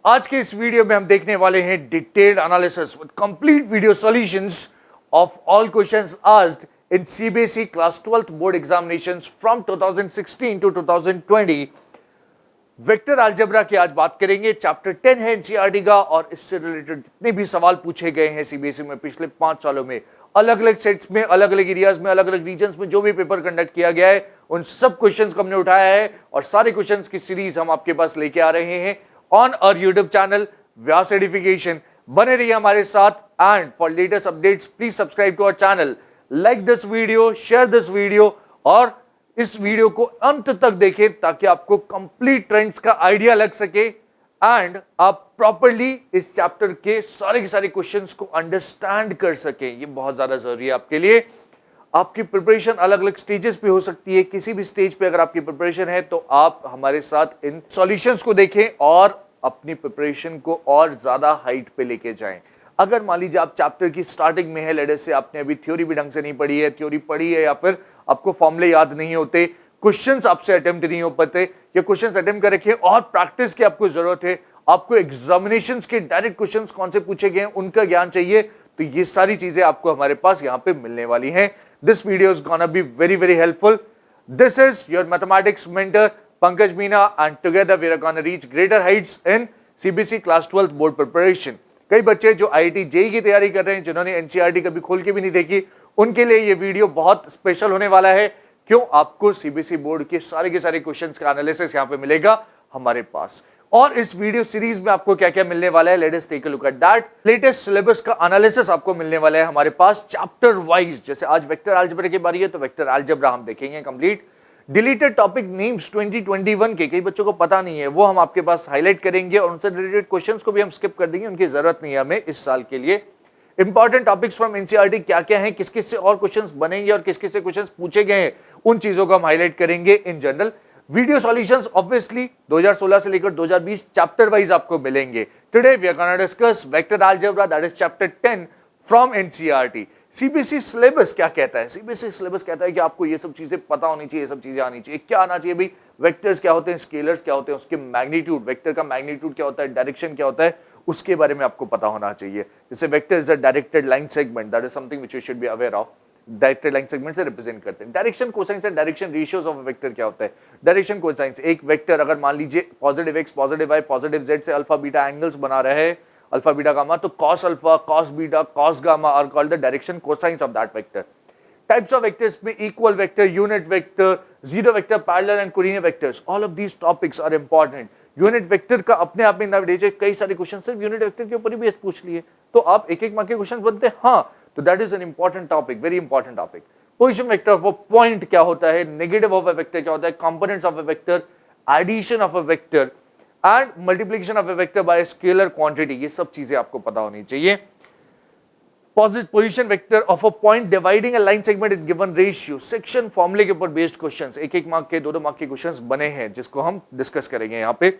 आज के इस वीडियो में हम देखने वाले हैं detailed analysis with complete video solutions of all questions asked in CBSE class 12th board examinations from 2016 to 2020 vector algebra की आज बात करेंगे। चैप्टर 10 है एनसीईआरटी का और इससे रिलेटेड जितने भी सवाल पूछे गए हैं सीबीएसई में पिछले 5 सालों में अलग अलग सेट्स में, अलग अलग एरियाज में, अलग अलग रीजन्स में जो भी पेपर कंडक्ट किया गया है उन सब क्वेश्चंस को हमने उठाया है और सारे क्वेश्चंस की सीरीज हम आपके पास लेके आ रहे हैं on our YouTube channel Vyas edification. बने रहिए हमारे साथ and for latest updates please subscribe to our channel, like this video, share this video और इस वीडियो को अंत तक देखें ताकि आपको कंप्लीट ट्रेंड्स का आइडिया लग सके एंड आप प्रॉपर्ली इस चैप्टर के सारे क्वेश्चंस को अंडरस्टैंड कर सकें। ये बहुत ज्यादा जरूरी है आपके लिए। आपकी प्रिपरेशन अलग अलग स्टेजेस पे हो सकती है। किसी भी स्टेज पे अगर आपकी प्रिपरेशन है तो आप हमारे साथ इन सॉल्यूशंस को देखें और अपनी प्रिपरेशन को और ज्यादा हाइट पे लेके जाएं। अगर मान लीजिए आप चैप्टर की स्टार्टिंग में है, लेट्स से आपने अभी थ्योरी भी ढंग से नहीं पढ़ी है, थ्योरी पढ़ी है या फिर आपको फॉर्मूले याद नहीं होते, क्वेश्चंस आपसे अटेम्प्ट नहीं हो पाते या क्वेश्चंस अटेम्प्ट कर रखे और प्रैक्टिस की आपको जरूरत है, आपको एग्जामिनेशंस के डायरेक्ट क्वेश्चंस कौन से पूछे गए उनका ज्ञान चाहिए, तो ये सारी चीजें आपको हमारे पास यहाँ पे मिलने वाली हैं। This video is gonna be very very helpful. This is your mathematics mentor Pankaj Meena and together we are gonna reach greater heights in CBSE class 12th board preparation. कई बच्चे जो आईआईटी जेईई की तैयारी कर रहे हैं, जिन्होंने एनसीईआरटी कभी खोल के भी नहीं देखी, उनके लिए ये वीडियो बहुत स्पेशल होने वाला है। क्यों? आपको सीबीएसई बोर्ड के सारे क्वेश्चंस का एनालिसिस यहां पे मिलेगा हमारे पास। और इस वीडियो सीरीज में आपको क्या क्या मिलने वाला है, let us take a look at that. Latest syllabus का एनालिसिस आपको मिलने वाला है हमारे पास चैप्टर वाइज। जैसे आज वेक्टर अलजेब्रा की बारी है तो वेक्टर अलजेब्रा हम देखेंगे कंप्लीट। डिलीटेड टॉपिक नेम्स 2021 के कई बच्चों को पता नहीं है, वो हम आपके पास हाईलाइट करेंगे और उनसे रिलेटेड क्वेश्चंस को भी हम स्किप कर देंगे, उनकी जरूरत नहीं है हमें इस साल के लिए। इंपॉर्टेंट टॉपिक्स फ्रॉम एनसीईआरटी क्या क्या हैं, किस किस से और क्वेश्चंस बनेंगे और किस किस से क्वेश्चंस पूछे गए हैं, उन चीजों को हम हाईलाइट करेंगे in general. Video solutions obviously 2016 से लेकर 2020 चैप्टर वाइज आपको मिलेंगे। Today we are gonna discuss vector algebra, that is chapter 10 from NCERT. CBSE syllabus क्या कहता है? सीबीएसई सिलेबस कहता है कि आपको ये सब चीजें पता होनी चाहिए, ये सब चीजें आनी चाहिए। क्या आना चाहिए भाई? वेक्टर्स क्या होते हैं, स्केलर्स क्या होते हैं, उसके मैग्नीट्यूड, वेक्टर का मैग्नीट्यूड क्या होता है, डायरेक्शन क्या होता है, उसके बारे में आपको पता होना चाहिए। जैसे vector is a directed line segment, that is something which you should be aware of. Directed line segment से रिप्रेजेंट करते हैं। Direction cosines and direction ratios of a vector क्या होता है? डायरेक्शन कोसाइंस, एक वेक्टर अगर मान लीजिए positive x positive y positive z से अल्फा बीटा एंगल्स बना रहे हैं, अल्फा बीटा गामा, तो cos alpha cos beta cos gamma are called the direction cosines of that vector. Types of vectors में equal vector, unit vector, zero vector, parallel and collinear vectors, all of these topics are important. Unit vector का अपने आप में now कई सारे question सिर्फ unit vector के ऊपर ही बेस पूछ लिए, तो आप एक एक मार्क के क्वेश्चन बनते हैं। हाँ, तो that is an important topic, very important topic. Position vector of a point क्या होता है, नेगेटिव ऑफ अ वेक्टर क्या होता है, components of a vector, addition of a vector and multiplication of a vector by scalar quantity, ये सब चीजें आपको पता होनी चाहिए। Position vector of a point dividing a line segment in given ratio, section फॉर्मूले के ऊपर बेस्ड क्वेश्चंस, एक एक मार्क के, दो मार्क के क्वेश्चंस बने हैं जिसको हम डिस्कस करेंगे यहाँ पे।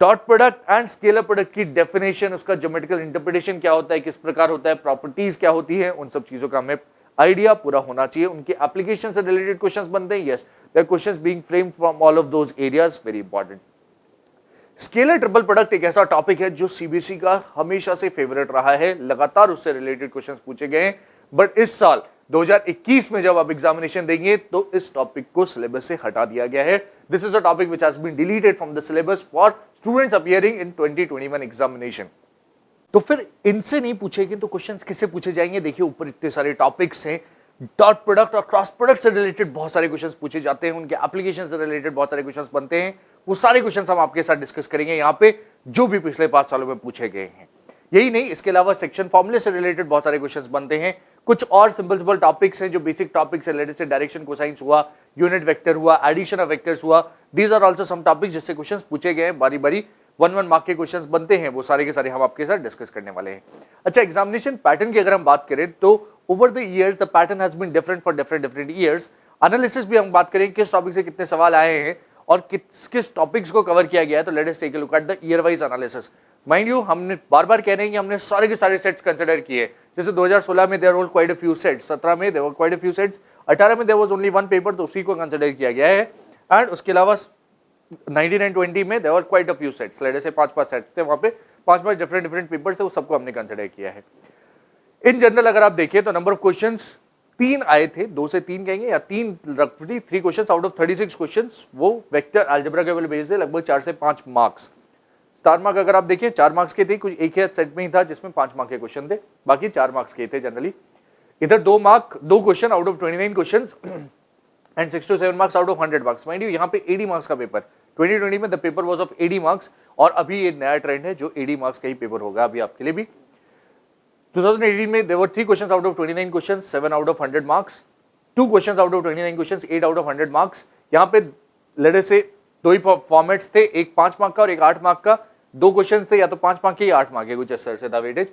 Dot product and scalar product की डेफिनेशन, उसका ज्योमेट्रिकल इंटरप्रिटेशन क्या होता है, किस प्रकार होता है, प्रॉपर्टीज क्या होती है, उन सब चीजों का हमें आइडिया पूरा होना चाहिए। उनके एप्लीकेशन से रिलेटेड क्वेश्चंस बनते हैं, yes, there questions being framed from all of those areas, very important. Scalar triple product एक ऐसा टॉपिक है जो सीबीएसई का हमेशा से फेवरेट रहा है, लगातार उससे रिलेटेड क्वेश्चंस पूछे गए हैं, बट इस साल 2021 में जब आप एग्जामिनेशन देंगे तो इस टॉपिक को सिलेबस से हटा दिया गया है। This is a topic which has been deleted from the syllabus for students appearing in 2021 examination. तो फिर इनसे नहीं पूछेंगे तो क्वेश्चंस किससे पूछे जाएंगे? देखिए ऊपर इतने सारे टॉपिक्स हैं, डॉट प्रोडक्ट और क्रॉस प्रोडक्ट से रिलेटेड बहुत सारे क्वेश्चंस पूछे जाते हैं, उनके एप्लीकेशन से रिलेटेड बहुत सारे क्वेश्चंस बनते हैं, वो सारे क्वेश्चंस हम आपके साथ डिस्कस करेंगे यहाँ पे, जो भी पिछले 5 सालों में पूछे गए हैं। यही नहीं, इसके अलावा सेक्शन फॉर्मूले से रिलेटेड बहुत सारे क्वेश्चंस बनते हैं। कुछ और सिंपल टॉपिक्स हैं जो बेसिक टॉपिक्स से रिलेटेड, डायरेक्शन कोसाइंस हुआ, यूनिट वेक्टर हुआ, एडिशन ऑफ वेक्टर्स हुआ, these are also some topics जिससे क्वेश्चंस पूछे गए हैं, बारी बारी 1-1 मार्क के क्वेश्चंस बनते हैं, वो सारे के सारे हम आपके साथ डिस्कस करने वाले हैं। अच्छा, एग्जामिनेशन पैटर्न की अगर हम बात करें तो over the years the pattern has been different for different years. Analysis भी हम बात करें किस टॉपिक से कितने सवाल आए हैं और किस किस टॉपिक्स को कवर किया गया है, तो let us take a look at the year wise analysis. Mind you, हमने बार-बार कह रहे हैं कि हमने सारे के सारे सेट्स कंसीडर किए। जैसे 2016 में there were quite a few sets, 17 में there were quite a few sets, 18 में there was only one paper, तो उसी को कंसीडर किया गया है। एंड उसके अलावा 1920 में there were quite a few sets, let us से 5-5 सेट्स थे, वहां पे 5-5 डिफरेंट पेपर्स थे, वो सबको हमने कंसिडर किया है। इन जनरल अगर आप देखिए तो नंबर ऑफ क्वेश्चंस 3 आए थे, 2 से 3 कहेंगे या 3 रफली 3 क्वेश्चंस आउट ऑफ 36 क्वेश्चंस वो वेक्टर अलजेब्रा के बेस्ड है, लगभग 4 से 5 मार्क्स। स्टार मार्क अगर आप देखिए 4 मार्क्स के थे, कुछ एक ही सेट में ही था जिसमें 5 मार्क के क्वेश्चन थे, बाकी 4 मार्क्स के थे जनरली। इधर 2 question out of 29 questions and 6 to 7 marks out of 100 marks. Mind you यहाँ पे 80 मार्क्स का पेपर, 2020 में the paper was of 80 marks, और अभी ये नया ट्रेंड है जो 80 मार्क्स का ही पेपर होगा अभी आपके लिए भी। 2018 में there were 3 questions out of 29 questions, 7 out of 100 marks, 2 questions out of 29 questions, 8 out of 100 marks। यहाँ पे लेट अस से 2 ही फॉर्मेट्स थे, एक 5 मार्क का और एक 8 मार्क का, 2 क्वेश्चन थे या तो 5 मार्क के या 8 मार्क के, कुछ इस तरह से था वेटेज।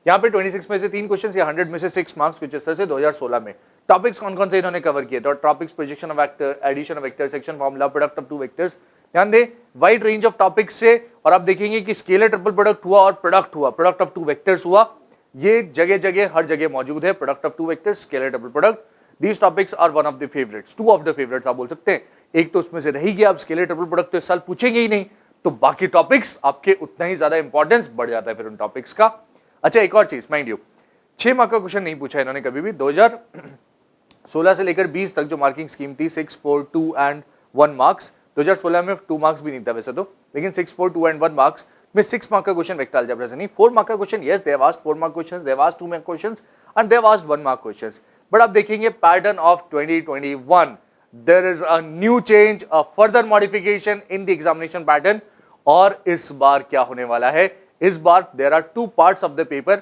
यहाँ पे 26 में से 3 क्वेश्चन या 100 में से 6 मार्क्स, कुछ इस तरह से 2016 में। टॉपिक्स कौन कौन से इन्होंने कवर किए, तो topics projection of vector, addition of vector, section formula, product of 2 vectors. ध्यान दें वाइड रेंज ऑफ टॉपिक्स से, और आप देखेंगे कि स्केलर ट्रिपल प्रोडक्ट हुआ और प्रोडक्ट हुआ, प्रोडक्ट ऑफ 2 वेक्टर्स हुआ, ये जगह जगह हर जगह मौजूद है। Product of 2 vectors, scalar double product, these topics are one of the favourites, 2 of the favourites आप बोल सकते हैं। एक तो उसमें से रहेगी, आप स्केलर डबल प्रोडक्ट तो इस साल पूछेंगे ही नहीं, तो बाकी टॉपिक्स आपके उतना ही ज्यादा इंपॉर्टेंस बढ़ जाता है फिर उन टॉपिक्स का। अच्छा एक और चीज, माइंड यू 6 मार्क का क्वेश्चन नहीं पूछा इन्होंने कभी भी। 2016 से लेकर 20 तक जो मार्किंग स्कीम थी 6, 4, 2 एंड 1 मार्क्स, 2016 में 2 मार्क्स भी नहीं था वैसे तो, लेकिन 6, 4, 2 एंड 1 मार्क्स में 6 मार्क का क्वेश्चन वेक्टर अलजेब्रा से नहीं, 4 मार्क का question, yes they have asked 4 mark questions, they have asked 2 mark questions and they have asked 1 mark questions. But आप देखेंगे pattern of 2021 there is a new change, a further modification in the examination pattern. और इस बार क्या होने वाला है, इस बार there are 2 parts of the paper.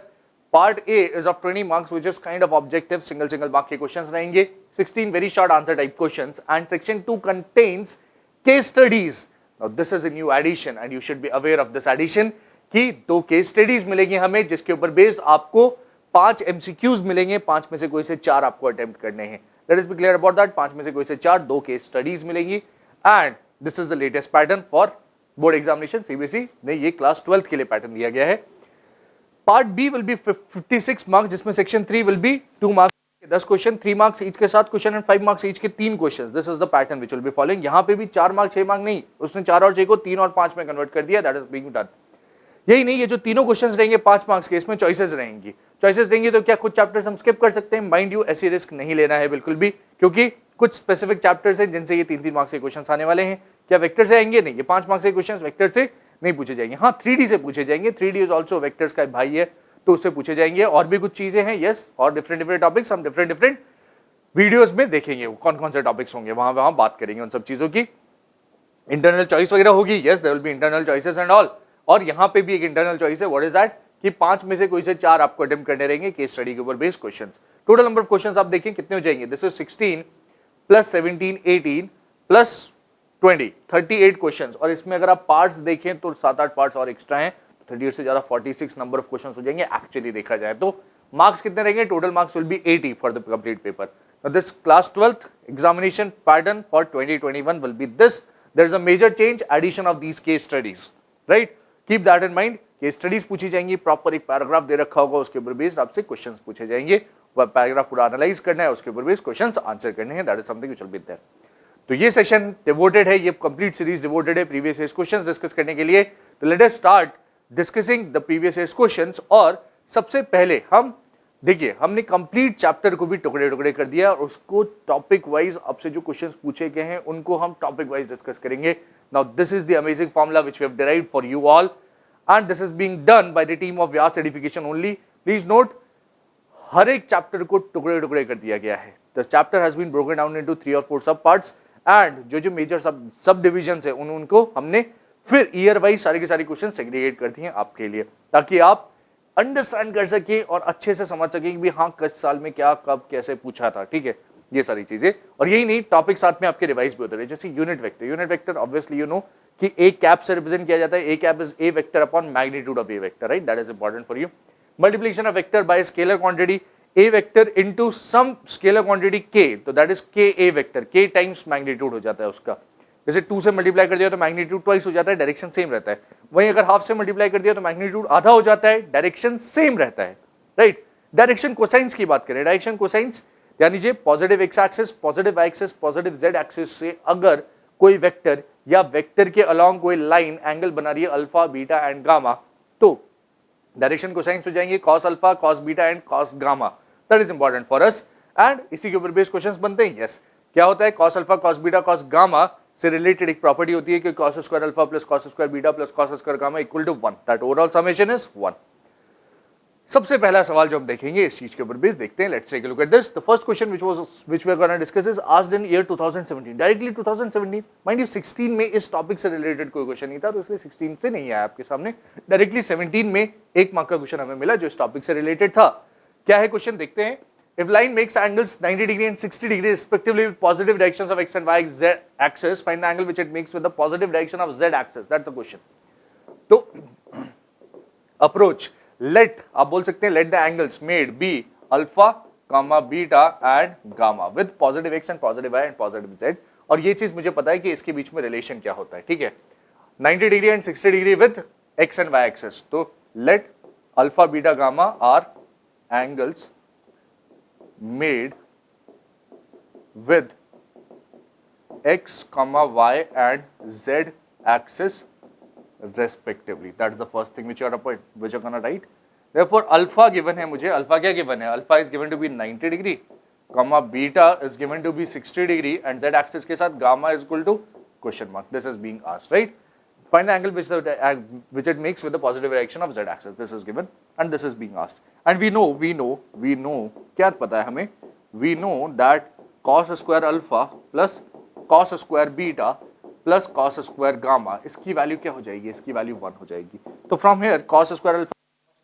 Part A is of 20 marks which is kind of objective, single mark के क्वेश्चंस रहेंगे, 16 very short answer type questions, and section 2 contains case studies. Now this is a new addition and you should be aware of this addition कि 2 case studies मिलेंगे हमें, जिसके ऊपर based आपको 5 MCQs मिलेंगे, 5 में से कोई से 4 आपको अटेम्प्ट करने हैं। Let us B clear about that, 5 में से कोई से 4, 2 केस स्टडीज मिलेंगी। And this is the latest pattern for board examination, CBSE ने ये क्लास 12th के लिए पैटर्न दिया गया है। Part B will be 56 marks, जिसमें section 3 will be 2 marks 10 question, 3 marks each के 7 क्वेश्चन एंड 5 मार्क्स ईच के 3 question. This is the pattern which will be following. यहां पे भी 4 मार्क 6 मार्क नहीं, उसने 4 और 6 को 3 और 5 में कन्वर्ट कर दिया, दैट इज बीइंग डन। यही नहीं, ये जो तीनों क्वेश्चंस रहेंगे 5 मार्क्स के, इसमें चॉइसेस रहेंगी। चॉइसेस रहेंगी तो क्या कुछ चैप्टर्स हम स्किप कर सकते हैं? माइंड यू ऐसी रिस्क नहीं लेना है बिल्कुल भी, क्योंकि कुछ स्पेसिफिक चैप्टर्स हैं जिनसे ये 3-3 मार्क्स के क्वेश्चंस आने वाले हैं। क्या वेक्टर से आएंगे? नहीं, ये 5 मार्क्स के क्वेश्चंस वेक्टर से नहीं पूछे जाएंगे। हाँ 3D से पूछे जाएंगे, 3D इज ऑल्सो वेक्टर्स का भाई है, तो उससे पूछे जाएंगे। और भी कुछ चीजें हैं, यस, और डिफरेंट टॉपिक्स हम डिफरेंट वीडियोस में देखेंगे, कौन कौन से टॉपिक्स होंगे, वहां बात करेंगे उन सब चीजों की। इंटरनल चॉइस वगैरह होगी, yes there will be internal choices and all. और यहां पे भी एक इंटरनल चॉइस है, व्हाट इज दैट, कि 5 में से कोई से 4 आपको अटेम्प्ट करने रहेंगे केस स्टडी के ऊपर based questions. Total number of questions आप देखें कितने हो जाएंगे, this is 16 plus 17 18 plus 20 38 questions. और इसमें अगर आप पार्ट्स देखें तो 7-8 पार्ट्स और एक्स्ट्रा हैं, 38 से ज्यादा 46 नंबर ऑफ क्वेश्चंस हो जाएंगे एक्चुअली देखा जाए तो। मार्क्स कितने रहेंगे? Total marks will be 80 for the complete paper. Now this class 12th examination pattern for 2021 will be this. There is a major change, addition of these case studies, right? Keep that in mind. Case studies पूछी जाएंगी, proper एक paragraph दे रखा होगा, उसके ऊपर based आपसे questions पूछे जाएंगे, वह पैराग्राफ पूरा एनालाइज करना है, उसके ऊपर बेस्ड क्वेश्चंस आंसर करने हैं, that is something which will be there. तो ये सेशन डिवोटेड है, ये कंप्लीट सीरीज डिवोटेड है प्रीवियस ईयर क्वेश्चंस डिस्कस करने के लिए। तो let us start discussing the previous year questions. और सबसे पहले हम देखिए, हमने कंप्लीट चैप्टर को भी टुकड़े टुकड़े कर दिया और उसको टॉपिक वाइज आपसे जो क्वेश्चंस पूछे गए हैं उनको हम टॉपिक वाइज डिस्कस करेंगे। Now this is the amazing formula which we have derived for you all and this is being done by the team of Vyas edification only. Please note, हर एक चैप्टर को टुकड़े टुकड़े कर दिया गया है। The chapter has been broken down into 3 और 4 सब पार्ट्स एंड जो मेजर सब डिविजन है उनको हमने फिर ईयर वाइज सारे के सारे क्वेश्चन सेग्रीगेट कर दिए आपके लिए, ताकि आप अंडरस्टैंड कर सके और अच्छे से समझ सके कि भी हाँ किस साल में क्या कब कैसे पूछा था, ठीक है, ये सारी चीजें। और यही नहीं, टॉपिक साथ में आपके रिवाइज भी होते रहे, जैसे unit vector obviously you know कि ए कैप से रिप्रेजेंट किया जाता है, A cap is A vector upon magnitude of A vector, right, that is important for you. Multiplication of vector by scalar quantity A vector into some scalar quantity K, तो that is K A vector, K times magnitude हो जाता है उसका। जैसे 2 से multiply कर दिया तो मैग्नीट्यूड ट्वाइस हो जाता है, डायरेक्शन सेम रहता है। वहीं अगर हाफ से मल्टीप्लाई कर दिया तो मैग्नीट्यूड आधा हो जाता है, डायरेक्शन सेम रहता है, राइट। डायरेक्शन कोसाइंस की बात करें, डायरेक्शन कोसाइंस यानी जे positive X axis, positive Y axis, positive Z axis से अगर कोई वेक्टर या वेक्टर के अलोंग कोई लाइन एंगल बना रही है अल्फा बीटा एंड गामा, तो डायरेक्शन कोसाइंस हो जाएंगे cos alpha cos beta and cos gamma. That is important for us and इसी के ऊपर बेस्ड क्वेश्चंस बनते हैं। यस, क्या होता है cos alpha cos beta cos gamma से रिलेटेड एक प्रॉपर्टी होती है कि cos square alpha plus cos square beta plus cos square gamma equal to 1, that overall summation is 1। सबसे पहला सवाल जो हम देखेंगे इस चीज के ऊपर बेस देखते हैं। Let's take a look at this. The first question which we are gonna discuss is asked in year 2017, directly 2017। Mind you 16 में इस टॉपिक से रिलेटेड कोई क्वेश्चन नहीं था, तो इसलिए 16 से नहीं आया आपके सामने, डायरेक्टली 17 में एक मार्क का क्वेश्चन हमें मिला जो इस टॉपिक से रिलेटेड था। क्या है क्वेश्चन, देखते हैं। If line makes angles 90 degree and 60 degree respectively with positive directions of x and y z axis, find the angle which it makes with the positive direction of z axis. That's the question. तो approach, let आप बोल सकते हैं let the angles made be alpha, comma, beta and gamma with positive x and positive y and positive z. और ये चीज मुझे पता है कि इसके बीच में रिलेशन क्या होता है, ठीक है। 90 degree and 60 degree with x and y axis, तो let alpha, beta, gamma are angles made with x, y and z axis respectively. That's the first thing which you are gonna write. Therefore, alpha given है मुझे, alpha क्या given है? Alpha is given to be 90 degree, comma beta is given to be 60 degree and z axis के साथ gamma is equal to question mark. This is being asked, right? Find the angle which it makes with the positive direction of z axis. This is given and this is being asked. And we know क्या पता है हमें? We know that cos square alpha plus cos square beta plus cos square gamma, इसकी value क्या हो जाएगी? इसकी value 1 हो जाएगी। तो from here cos square alpha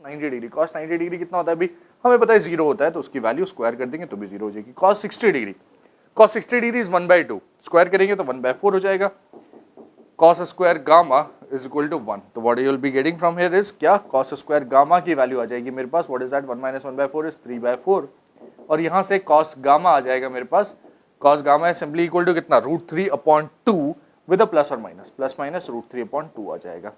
90 degree, cos 90 degree कितना होता है अभी हमें पता है 0 होता है, तो उसकी वैल्यू स्क्वायर कर देंगे तो भी 0 हो जाएगी। cos 60 डिग्री इज 1/2, स्क्वायर करेंगे तो 1/4 हो जाएगा। cos square gamma is equal to 1, तो what you will be getting from here is क्या? cos square gamma की वैल्यू आ जाएगी मेरे पास, what is that? 1 minus 1/4 is 3/4, और यहाँ से cos gamma आ जाएगा मेरे पास, cos gamma is simply equal to कितना? √3/2 with a plus or minus, plus minus √3/2 आ जाएगा।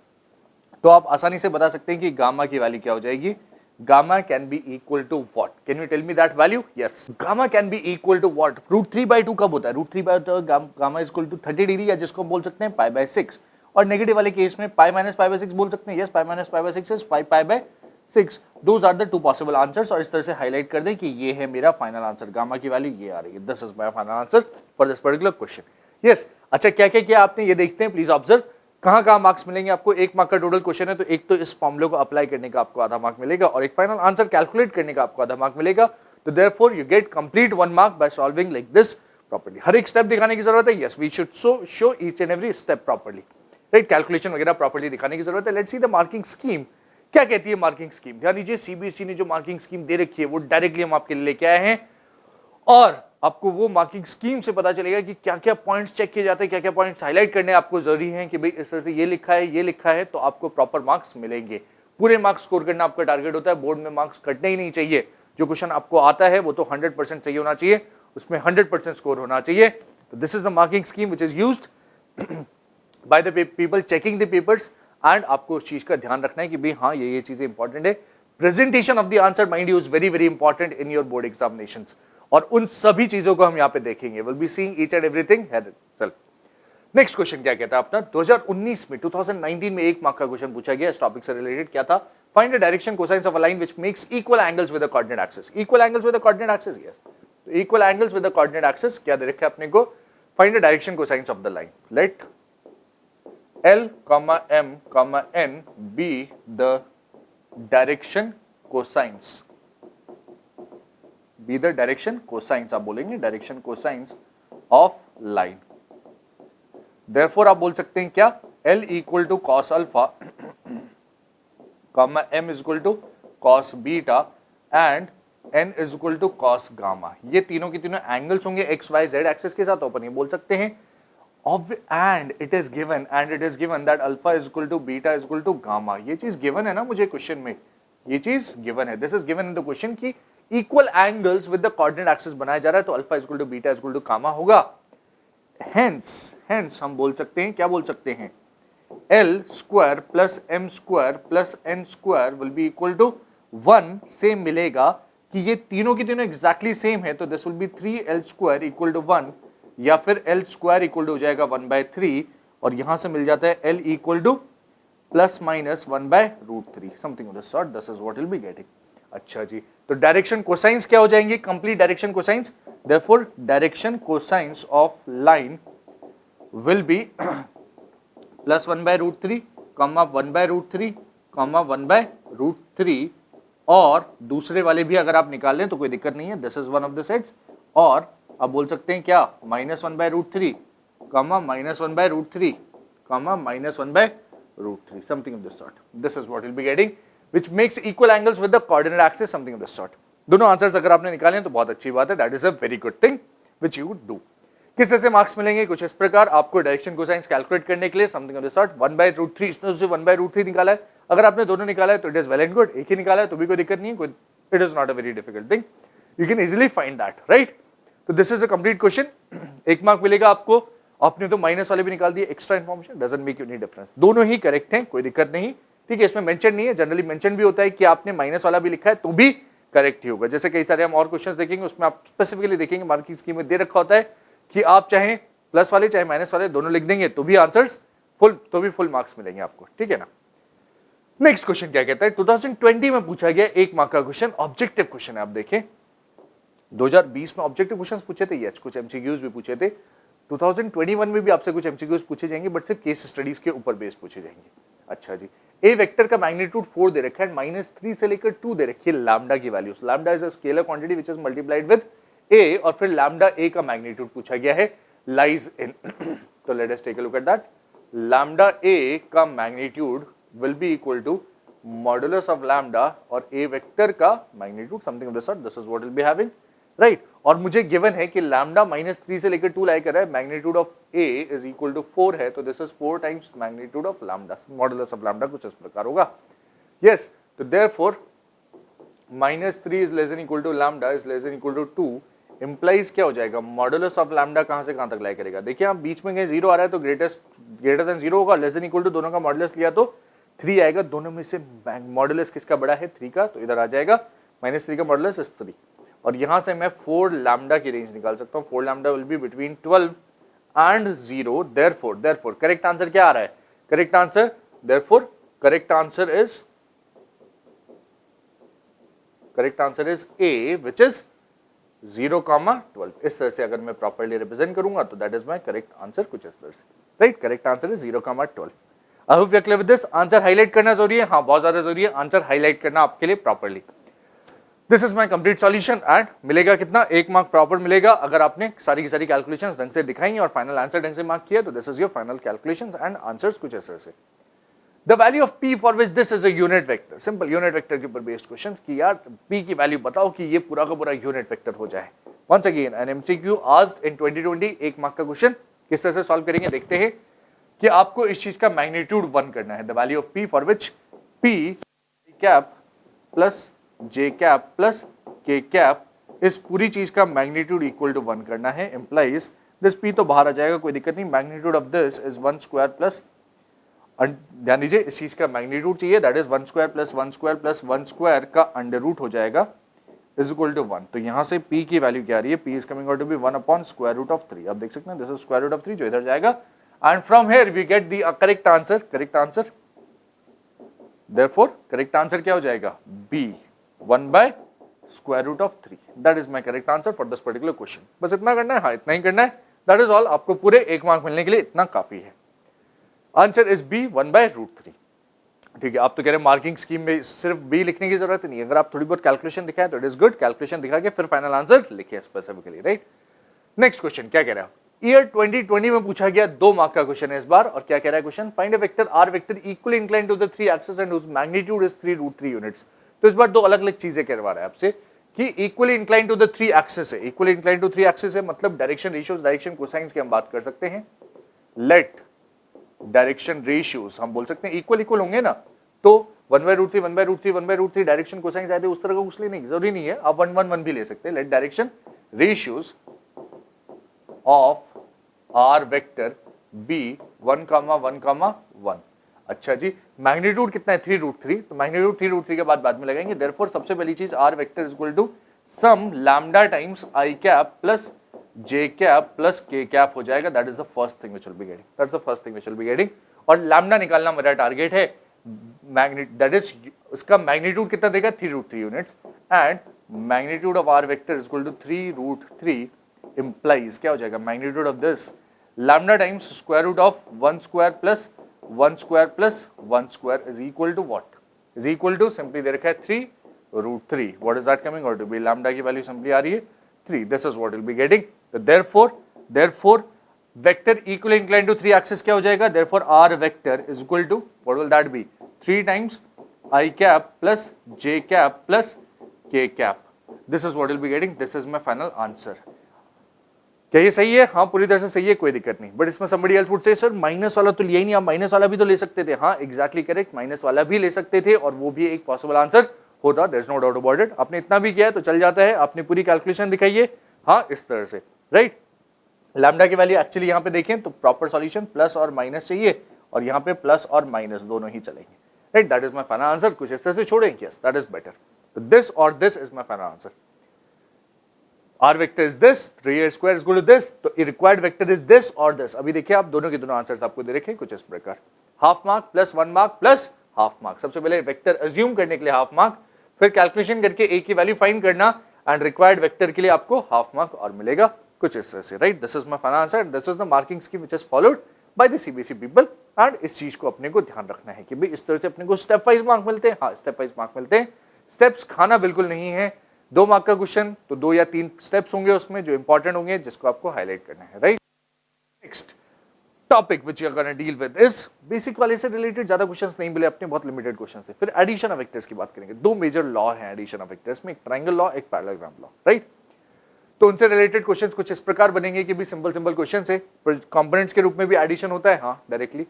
तो आप आसानी से बता सकते हैं कि गामा की वैल्यू क्या हो जाएगी। gamma can be equal to what? Can you tell me that value? Yes, gamma can be equal to what? √3/2 कब होता है? √3/2 gamma is equal to 30 degree, या जिसको बोल सकते हैं π/6, और नेगेटिव वाले केस में π - π/6 बोल सकते हैं। yes, π - π/6 is 5π/6. Those are the two possible answers, और इस तरह से हाईलाइट कर दें कि ये है मेरा फाइनल आंसर, गामा की वैल्यू ये आ रही है। This is my final answer for this particular question. Yes, अच्छा क्या क्या किया आपने ये देखते हैं, प्लीज ऑब्जर्व। कहां मार्क्स मिलेंगे आपको? एक मार्क का टोटल क्वेश्चन है, तो एक तो इस फॉर्मूले को अप्लाई करने का आपको आधा मार्क मिलेगा, और एक फाइनल आंसर कैलकुलेट करने का आपको आधा मार्क मिलेगा। तो therefore you get complete 1 mark by solving like this properly. हर एक स्टेप दिखाने की जरूरत है। Yes, we should show each and every step properly, right. Calculation वगैरह प्रॉपर्ली दिखाने की जरूरत है। Let's see the marking scheme. क्या कहती है मार्किंग स्कीम? ध्यान दीजिए, सीबीएसई ने जो मार्किंग स्कीम दे रखी है वो डायरेक्टली हम आपके लिए लेके आए हैं, और आपको वो मार्किंग स्कीम से पता चलेगा कि क्या क्या पॉइंट्स चेक किए जाते हैं, क्या क्या पॉइंट्स हाईलाइट करने आपको जरूरी है कि भाई इस तरह से ये लिखा है, तो आपको प्रॉपर मार्क्स मिलेंगे। पूरे मार्क्स स्कोर करना आपका टारगेट होता है, बोर्ड में मार्क्स कटने ही नहीं चाहिए। जो क्वेश्चन आपको आता है वो तो 100% सही होना चाहिए, उसमें 100% स्कोर होना चाहिए। तो this is the marking scheme which is used by the people checking the papers, and आपको उस चीज का ध्यान रखना है कि भाई हाँ ये चीजें इंपॉर्टेंट है। Presentation of the answer mind you is very very important in your board examinations, और उन सभी चीजों को हम यहाँ पे देखेंगे। Will be seeing each and everything here. Next question क्या कहता है अपना? 2019 में 2019 में एक मार्क का क्वेश्चन पूछा गया इस टॉपिक से रिलेटेड। क्या था? Find the direction cosines of a line which makes equal angles with the coordinate axis. Equal angles with the coordinate axis, yes. तो equal angles with the coordinate axis क्या दे रखा है अपने को? Find the direction cosines of the line. Let L, M, N be the direction cosines. Be the direction cosines, आप बोलेंगे direction cosines of line. Therefore आप बोल सकते हैं क्या? L equal to cos alpha, M is equal to cos beta and N is equal to cos gamma. ये तीनों की तीनों एंगल्स होंगे x, y, z एक्सिस के साथ, अपन ये बोल सकते हैं। And it is given that alpha is equal to beta is equal to gamma. ये चीज given है ना मुझे क्वेश्चन में, ये चीज given है। This is given in the question कि equal angles with the coordinate axis बनाया जा रहा है, तो alpha is equal to beta is equal to gamma होगा। Hence हम बोल सकते हैं, क्या बोल सकते हैं? L square plus M square plus N square will be equal to 1 से मिलेगा कि ये तीनों की तीनों exactly same है, तो this will be 3L square equal to 1, या फिर L स्क्वायर इक्वल टू हो जाएगा 1/3, और यहां से मिल जाता है L equal two plus minus 1/√3 something of this sort, this is what will be getting. अच्छा जी, तो डायरेक्शन कोसाइंस क्या हो जाएंगे, complete direction cosines, therefore direction cosines of line will be plus 1/√3 comma 1/√3 comma 1/√3, और दूसरे वाले भी अगर आप निकाल लें तो कोई दिक्कत नहीं है, this is one of the sets. और आप बोल सकते हैं क्या, -1/√3 comma -1/√3 comma -1/√3 something of this sort, this is what will be getting, which makes equal angles with the coordinate axis something of this sort. दोनों आंसर्स अगर आपने निकाले हैं तो बहुत अच्छी बात है, that is a very good thing which you would do. किस तरह से मार्क्स मिलेंगे, कुछ इस प्रकार, आपको डायरेक्शन कोसाइंस कैलकुलेट करने के लिए समथिंग ऑफ दिस सॉर्ट 1/√3, इसने उसे 1/√3 निकाला है, अगर आपने दोनों निकाला है तो it is well and good, एक ही निकाला है तो भी कोई दिक्कत नहीं है, it is not a very difficult thing, you can easily find that, right. तो this is a complete question, 1 mark मिलेगा आपको। आपने तो माइनस वाले भी निकाल दिए, extra information doesn't make any difference, दोनों ही करेक्ट हैं, कोई दिक्कत नहीं, ठीक है। इसमें मेंशन नहीं है, जनरली मेंशन भी होता है कि आपने माइनस वाला भी लिखा है तो भी करेक्ट ही होगा। जैसे कई सारे हम और क्वेश्चंस देखेंगे, उसमें आप स्पेसिफिकली देखेंगे मार्किंग स्कीम में दे रखा होता है कि आप चाहे प्लस वाले चाहे माइनस वाले दोनों लिख देंगे तो भी आंसर्स फुल मार्क्स मिलेंगे आपको, ठीक है ना। नेक्स्ट क्वेश्चन क्या कहता है, 2020 में पूछा गया 1 मार्क का क्वेश्चन, ऑब्जेक्टिव क्वेश्चन है। आप देखें 2020 में ऑब्जेक्टिव क्वेश्चंस पूछे थे, यस, कुछ एमसीक्यूज भी पूछे थे, 2021 में भी आपसे कुछ एमसीक्यूज पूछे जाएंगे, बट सिर्फ केस स्टडीज के ऊपर बेस्ड पूछे जाएंगे। अच्छा जी, ए वेक्टर का मैग्नीट्यूड 4 दे रखा है, -3 से लेकर 2 दे रखी है लैम्डा की value, lambda is a scalar quantity which is multiplied with A, और फिर लैम्डा ए का मैग्नीट्यूड पूछा गया है, लाइज इन तो let us take a look at that, lambda A का magnitude will be equal to modulus of lambda और A vector का magnitude something of this sort, this is what will be having, right. और मुझे given है कि lambda -3 से लेकर 2 लाई कर रहा है, magnitude of a is equal to 4 है, तो this is 4 times magnitude of lambda, modulus of lambda कुछ इस प्रकार होगा, यस। तो therefore -3 is less than equal to lambda is less than equal to 2 implies क्या हो जाएगा, मॉडुलस ऑफ लैम्डा कहां से कहां तक लाई करेगा, देखिए आप बीच में कहीं 0 आ रहा है तो ग्रेटर देन 0 होगा, लेस देन इक्वल टू दोनों का मॉडुलस लिया तो 3 आएगा, दोनों में से मॉडुलस किसका बड़ा है, 3 का, तो इधर आ जाएगा -3 का मॉडुलस इज 3, और यहां से मैं 4 लैम्डा की रेंज निकाल सकता हूं, 4 lambda will be between 12 and 0, therefore correct answer क्या आ रहा है, correct answer, therefore correct answer is a which is 0,12। इस तरह से अगर मैं प्रॉपर्ली रिप्रेजेंट करूंगा तो that is my correct answer, कुछ इस तरह से, right. Correct answer is 0,12। I hope you are clear with this. Answer highlight करना जरूरी है, हाँ बहुत ज्यादा जरूरी है आंसर हाईलाइट करना आपके लिए properly. This is my complete solution and मिलेगा कितना, 1 मार्क प्रॉपर मिलेगा अगर आपने सारी की सारी कैलकुलेशंस ढंग से दिखाई और फाइनल आंसर ढंग से मार्क किया, तो this is your final calculations and answers कुछ इस तरह से। The value of p for which this is a unit vector, simple unit vector के ऊपर बेस्ड क्वेश्चन कि यार p की वैल्यू बताओ कि ये पूरा का पूरा यूनिट वेक्टर हो जाए। Once again an MCQ asked in 2020, 1 mark का क्वेश्चन, किस तरह से सॉल्व करेंगे देखते हैं कि आपको इस चीज का मैग्नीट्यूड 1 करना है, the value of p for which p cap plus j cap plus k cap, इस पूरी चीज का मैग्नीट्यूड इक्वल टू 1 करना है, इंप्लाइज दिस p तो बाहर आ जाएगा कोई दिक्कत नहीं, magnitude of this is 1 square plus, ध्यान दीजिए इस चीज का मैग्नीट्यूड चाहिए, that is 1 square plus 1 square plus 1 square का अंडर रूट हो जाएगा इज इक्वल टू 1। तो यहां से p की वैल्यू क्या आ रही है, p is coming out to be 1 upon square root of 3, आप देख सकते हैं this is square root of 3 जो इधर जाएगा, and from here we get the correct answer, therefore correct answer क्या हो जाएगा, b 1 by square root of 3, that is my correct answer for this particular question. बस इतना करना है, हाँ इतना ही करना है, दैट इज ऑल, आपको पूरे 1 मार्क मिलने के लिए इतना काफी है। आंसर इज बी 1/√3, ठीक है। आप तो कह रहे हैं मार्किंग स्कीम में सिर्फ बी लिखने की जरूरत नहीं है, अगर आप थोड़ी बहुत कैलकुलेशन दिखाए तो इट इज गुड, कैलकुलेशन दिखा के फिर फाइनल आंसर लिखिए स्पेसिफिकली, राइट। नेक्स्ट क्वेश्चन क्या कह रहा है, ईयर 2020 में पूछा गया 2 मार्क का क्वेश्चन है इस बार, और क्या कह रहा है question, find a vector r vector equally inclined to the 3 axis and whose magnitude is 3√3 units. तो इस बार 2 अलग अलग चीजें करवा रहा है आपसे कि equally inclined to the 3 axis है, इक्वली इंक्लाइंड टू 3 एक्सिस है मतलब डायरेक्शन रेशियोज, डायरेक्शन कोसाइंस की हम बात कर सकते हैं, लेट डायरेक्शन रेशियोज हम बोल सकते हैं इक्वल होंगे ना, तो 1/√3 1/√3 1/√3 डायरेक्शन कोसाइन आते उस तरह का कुछ नहीं, जरूरी नहीं है, आप 1 1 1 भी ले सकते हैं। Let direction ratios of are vector be 1,1,1। अच्छा जी, मैग्नीट्यूड कितना है 3√3, तो मैग्नीट्यूड 3√3 के बाद में लगाएंगे, देयरफॉर सबसे पहली चीज r vector is equal to some lambda times i cap plus j cap plus k cap हो जाएगा, that is the first thing which will be getting, that's the first thing which will be getting. और lambda निकालना मेरा target है, that is उसका magnitude कितना देगा 3√3 units, and magnitude of are vector is equal to 3√3 implies क्या हो जाएगा, magnitude of this lambda times square root of 1 square plus 1 square plus 1 square is equal to what, is equal to simply दे रखा है 3√3, what is that coming out to be, lambda की value simply आ रही है 3, this is what will be getting. तो therefore vector equal incline to 3 axis क्या हो जाएगा, therefore r vector is equal to what will that be 3 times i cap plus j cap plus k cap, this is what will be getting, this is my final answer. क्या ये सही है? हाँ पूरी तरह से सही है, कोई दिक्कत नहीं। बट इसमें somebody else would say sir minus वाला तो लिया ही नहीं, आप माइनस वाला भी तो ले सकते थे। हाँ एग्जैक्टली करेक्ट, माइनस वाला भी ले सकते थे और वो भी एक पॉसिबल आंसर होता, there is no doubt about it. आपने इतना भी किया तो चल जाता है, आपने पूरी कैलकुलेशन दिखाई है, हाँ इस तरह से, राइट। लैम्डा की वैल्यू एक्चुअली यहाँ पे देखें तो प्रॉपर सॉल्यूशन प्लस और माइनस चाहिए, और यहाँ पे प्लस और माइनस दोनों ही चलेंगे, right. That is my final answer, कुछ इस तरह से छोड़ेंगे, यस दैट इज बेटर। तो दिस और this is my final answer. R vector is this, 3a square is equal to this, तो required vector is this or this। अभी देखिए आप दोनों के दोनों आंसर्स आपको दे रखे कुछ इस प्रकार, half mark plus 1 mark plus half mark. सबसे पहले वेक्टर अज्यूम करने के लिए हाफ मार्क, फिर कैलकुलेशन करके a की वैल्यू फाइंड करना, एंड रिक्वायर्ड वेक्टर के लिए आपको हाफ मार्क और मिलेगा कुछ इस तरह से, right. This is my final answer, this is the marking scheme which is followed by the CBSE people, and इस चीज को अपने को ध्यान रखना है कि भाई इस तरह से अपने को स्टेप वाइज मार्क मिलते हैं। हाँ स्टेप वाइज मार्क मिलते हैं, स्टेप्स खाना बिल्कुल नहीं है। 2 मार्क का क्वेश्चन तो 2 या 3 स्टेप्स होंगे उसमें जो इंपॉर्टेंट होंगे, जिसको आपको हाईलाइट करना है, right. Next topic which you are gonna deal with is basic वाले से रिलेटेड ज्यादा क्वेश्चंस नहीं मिले अपने, बहुत लिमिटेड क्वेश्चंस है। फिर एडिशन ऑफ वेक्टर्स की बात करेंगे। 2 मेजर लॉ हैं एडिशन ऑफ वेक्टर्स में, एक ट्रायंगल लॉ, एक पैरेललोग्राम लॉ, राइट। तो उनसे रिलेटेड क्वेश्चंस कुछ इस प्रकार बनेंगे कि भी सिंपल क्वेश्चंस है, पर कंपोनेंट्स के रूप में भी एडिशन होता है, हाँ डायरेक्टली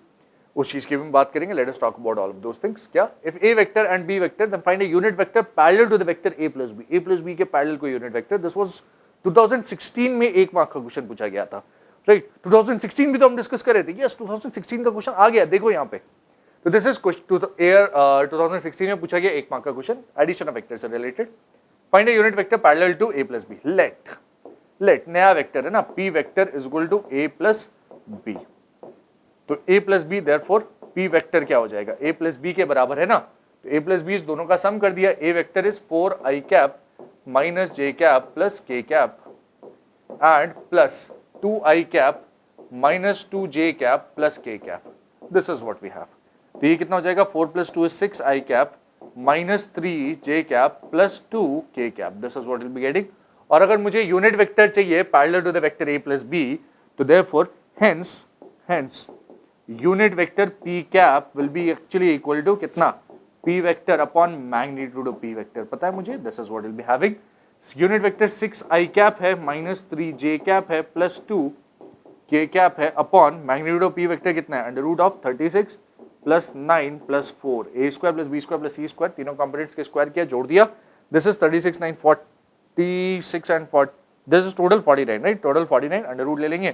उस चीज की भी बात करेंगे। Let us talk about all of those things. क्या, if a vector and b vector then find a unit vector parallel to the vector a plus b के पैरेलल को यूनिट वेक्टर। दिस वाज 2016 में 1 mark का question पूछा गया था, right. 2016 भी तो हम डिस्कस कर रहे थे, यस 2016 का क्वेश्चन आ गया, देखो यहाँ पे। तो दिस इज क्वेश्चन 2016 में पूछा गया 1 मार्क का क्वेश्चन एडिशन ऑफ वेक्टर से related. Find a unit vector parallel to a plus b। Let नया वेक्टर है ना, p vector is equal to a plus b। तो a plus b, therefore p vector क्या हो जाएगा, a plus B के बराबर है ना। तो a प्लस बी इस दोनों का सम कर दिया, a vector is 4i cap minus j cap plus k cap and plus 2i cap minus 2j cap plus k cap. This is what we have. तो ये कितना हो जाएगा, 4 plus 2 is 6i cap minus 3j cap plus 2k cap. This is what will be getting. और अगर मुझे unit vector चाहिए parallel to the vector a plus b, तो therefore hence unit vector p cap will be actually equal to कितना, p vector upon magnitude of p vector। पता है मुझे, this is what we'll be having। unit vector 6i cap है minus 3j cap है plus 2k cap है upon magnitude of p vector कितना है, under root of 36 plus 9 plus 4 a square plus b square plus c square, तीनों components के square किया, जोड़ दिया। This is 36 9 46 and 40, this is total 49, right. Total 49 under root ले लेंगे।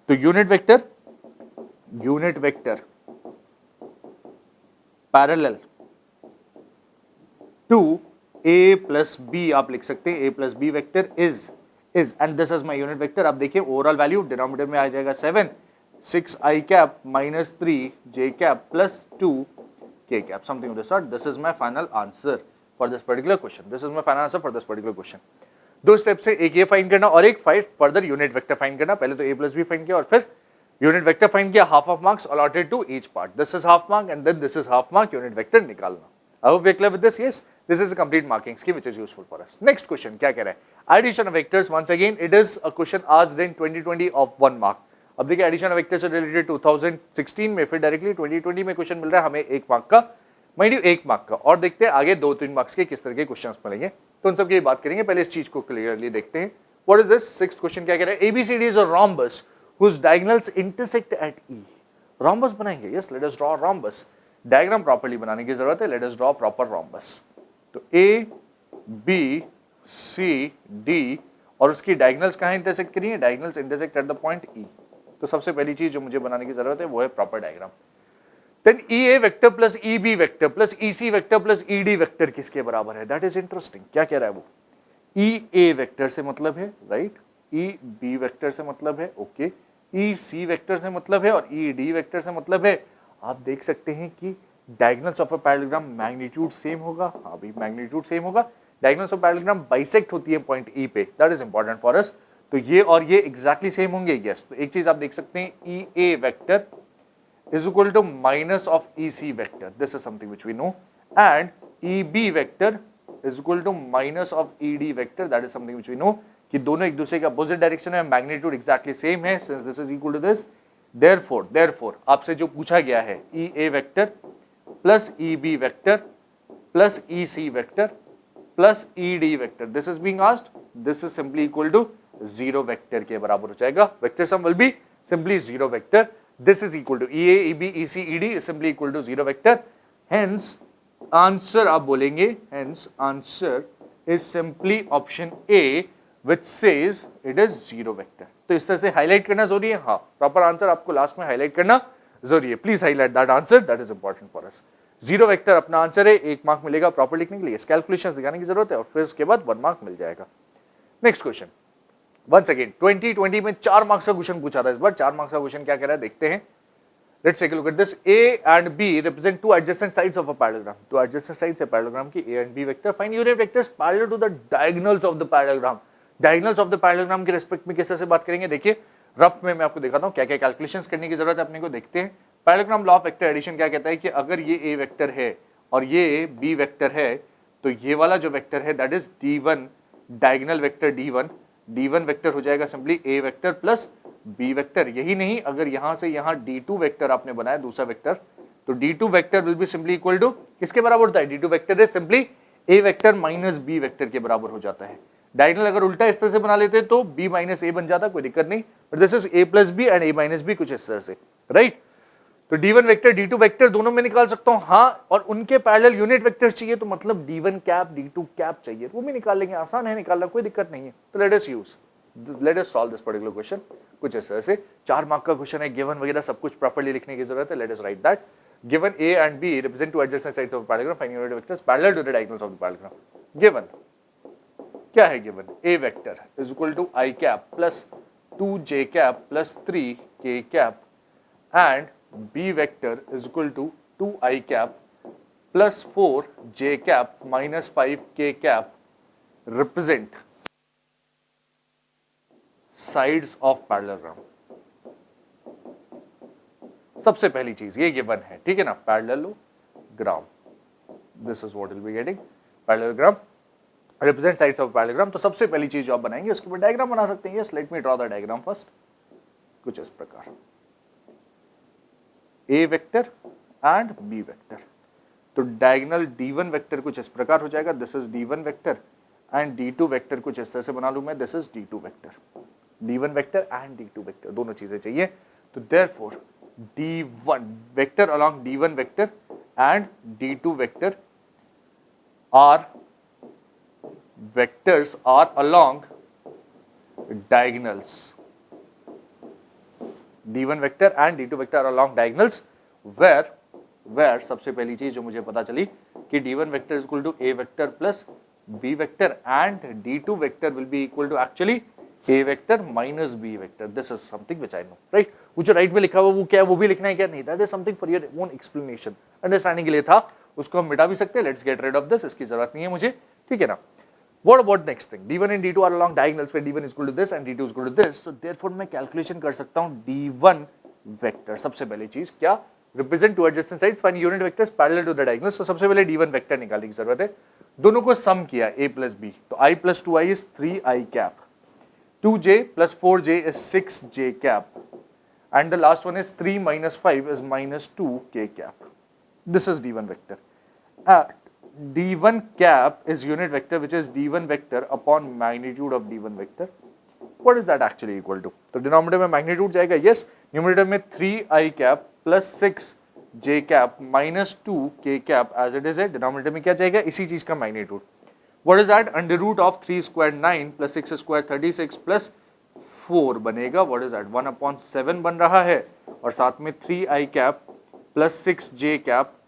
तो unit vector parallel to a plus b आप लिख सकते हैं, a plus b vector is and this is my unit vector. आप देखिए ओवरऑल वैल्यू डिनोमिनेटर में आ जाएगा 7, 6i cap minus 3j cap plus 2k cap, something of this sort. This is my final answer for this particular question. This is my final answer for this particular question. 2 step से, एक ये find करना और एक further unit vector find करना। पहले तो a plus B find किया और फिर यूनिट वेक्टर फाइंड किया, half of marks allotted to each part. This is half mark and then this is half mark, unit vector निकालना। I hope we are clear with this. Yes, this is a complete marking scheme which is useful for us. Next question क्या कह रहा है, addition of vectors. Once again it is a question asked in 2020 of 1 mark. अब देखिए addition of vectors से related 2016 में, फिर directly 2020 में क्वेश्चन मिल रहा है हमें 1 मार्क का, माइंड यू 1 मार्क का। और देखते हैं आगे 2-3 मार्क्स के किस तरह के क्वेश्चंस मिलेंगे, तो उन सब की बात करेंगे। पहले इस चीज को क्लियरली देखते हैं। What is this? 6th question क्या कह रहा है, ABCD is a rhombus whose diagonals intersect at E। rhombus बनाएंगे, yes let us draw rhombus। Diagram properly बनाने की जरूरत है, let us draw proper rhombus। तो A B C D और उसकी डायगोनल्स कहां इंटरसेक्ट करी है, diagonals intersect at the point E। तो सबसे पहली चीज जो मुझे बनाने की जरूरत है वो है proper diagram. Then EA vector plus EB vector plus EC vector plus ED vector किसके बराबर है, दैट इज इंटरेस्टिंग। क्या कह रहा है वो, EA वेक्टर से मतलब है, राइट, ई बी वेक्टर से मतलब है, ओके, ई सी वेक्टर से मतलब है और ई डी वेक्टर से मतलब है। आप देख सकते हैं कि diagonals of a parallelogram magnitude same होगा, हाँ भाई मैग्नीट्यूड सेम होगा। डायगोनल्स ऑफ पैरेललोग्राम बाइसेक्ट होती है पॉइंट ई पे, दैट इज इंपॉर्टेंट फॉर अस। तो ये और ये एग्जैक्टली सेम होंगे, यस। तो एक चीज आप देख सकते हैं, ई ए vector is equal to minus of EC vector. This is something which we know. And EB vector is equal to minus of ED vector. That is something which we know. कि दोनों एक दूसरे के अपोजिट डायरेक्शन में, magnitude exactly same है, since this is equal to this. Therefore आपसे जो पूछा गया है EA vector plus EB vector plus EC vector plus ED vector. This is being asked. This is simply equal to 0 vector के बराबर हो जाएगा. Vector sum will be simply 0 vector. This is equal to EA, EB, EC, ED is simply equal to 0 vector. Hence, answer आप बोलेंगे, hence answer is simply option A, which says it is 0 vector. तो इस तरह से highlight करना जरूरी है, हाँ, प्रॉपर आंसर आपको लास्ट में हाईलाइट करना जरूरी है। Please highlight that answer, that is important for us. 0 vector अपना आंसर है, 1 मार्क मिलेगा प्रॉपर लिखने के लिए, कैलकुलेशंस दिखाने की जरूरत है और फिर उसके बाद 1 मार्क मिल जाएगा। नेक्स्ट क्वेश्चन, वंस अगेन 2020 में 4 मार्क्स का क्वेश्चन पूछा था इस बार। 4 मार्क्स का क्वेश्चन क्या कह रहा है देखते हैं। Let's take a look at this. A and B represent two adjacent sides of a parallelogram. Two adjacent sides है parallelogram की A and B vector. Find unit vectors parallel to the diagonals of the parallelogram. Diagonals of the parallelogram के respect में किस तरह से बात करेंगे, देखिए रफ में मैं आपको दिखाता हूँ क्या क्या कैलकुलेशंस करने की जरूरत है अपने को। देखते हैं parallelogram law of vector addition क्या कहता है कि अगर ये A वेक्टर है और ये B वेक्टर है तो ये वाला जो वेक्टर है that is D1 diagonal vector D1, D1 vector हो जाएगा simply A vector plus B vector. यही नहीं, अगर यहां से यहां D2 वेक्टर आपने बनाया दूसरा वेक्टर, तो D2 vector will be simply equal to किसके बराबर होता है, D2 vector is simply A vector minus B vector के बराबर हो जाता है। डायगोनल अगर उल्टा इस तरह से बना लेते तो B माइनस A बन जाता, कोई दिक्कत नहीं, but this is A plus B and A minus B, कुछ इस तरह से, राइट। तो D1 वेक्टर D2 वेक्टर दोनों में निकाल सकता हूं, हाँ, और उनके पैरेलल यूनिट वेक्टर चाहिए तो मतलब D1 कैप D2 कैप चाहिए, वो भी निकाल लेंगे, आसान है निकालना, कोई दिक्कत नहीं है। तो let us solve this particular question कुछ इस तरह से। 4 मार्क का क्वेश्चन है, गिवन वगैरह सब कुछ प्रॉपर्ली लिखने की जरूरत है। Let us right that given A and B represent two adjacent sides of a parallelogram, find unit vectors parallel to the diagonals of the parallelogram। Given क्या है, given A vector is equal to I cap plus 2J cap plus 3K cap and B vector is equal to 2I cap plus 4J cap minus 5K cap represent sides of parallelogram. सबसे पहली चीज ये given है, ठीक है ना, parallelogram, this is what will be getting, parallelogram represent sides of parallelogram. तो सबसे पहली चीज जो आप बनाएंगे उसके ऊपर डायग्राम बना सकते हैं। Yes, let me draw the diagram first, कुछ इस प्रकार, A vector and B vector. तो डायगोनल D1 वेक्टर कुछ इस प्रकार हो जाएगा, this is D1 vector and D2 vector कुछ इस तरह से बना लूं मैं, this is D2 vector. D1 vector and D2 vector दोनों चीजें चाहिए, तो therefore D1 vector along D1 vector and D2 vector are vectors are along diagonals. D1 vector and D2 vector are along diagonals where सबसे पहली चीज जो मुझे पता चली कि D1 vector is equal to A vector plus B vector and D2 vector will be equal to actually A vector minus B vector. This is something which I know, right? वो जो राइट में लिखा हुआ वो क्या है, वो भी लिखना है क्या, नहीं, that is something for your own explanation, understanding के लिए था, उसको हम मिटा भी सकते हैं। Let's get rid of this, इसकी जरूरत नहीं है मुझे, ठीक है ना। What about next thing? D1 and D2 are along diagonals where D1 is equal to this and D2 is equal to this. So therefore मैं कैलकुलेशन कर सकता हूँ D1 वेक्टर। सबसे पहली चीज क्या, represent two adjacent sides, find unit vectors parallel to the diagonals। तो सबसे पहले D1 वेक्टर निकालने की जरूरत है। दोनों को सम किया A plus B, तो I plus 2I is 3I cap, 2J plus 4J is 6J cap, and the last one is 3 minus 5 is minus 2K cap. This is D1 vector. D1 cap is unit vector which is D1 vector upon magnitude of D1 vector. What is that actually equal to? तो denominator में magnitude जाएगा, yes, numerator में 3I cap plus 6J cap minus 2K cap as it is है, denominator में क्या जाएगा, इसी चीज का magnitude. What is that? Under root of 3 squared 9 plus 6 squared 36 plus 4 बनेगा, what is that, 1/7 बन रहा है, और साथ में 3I cap plus 6J cap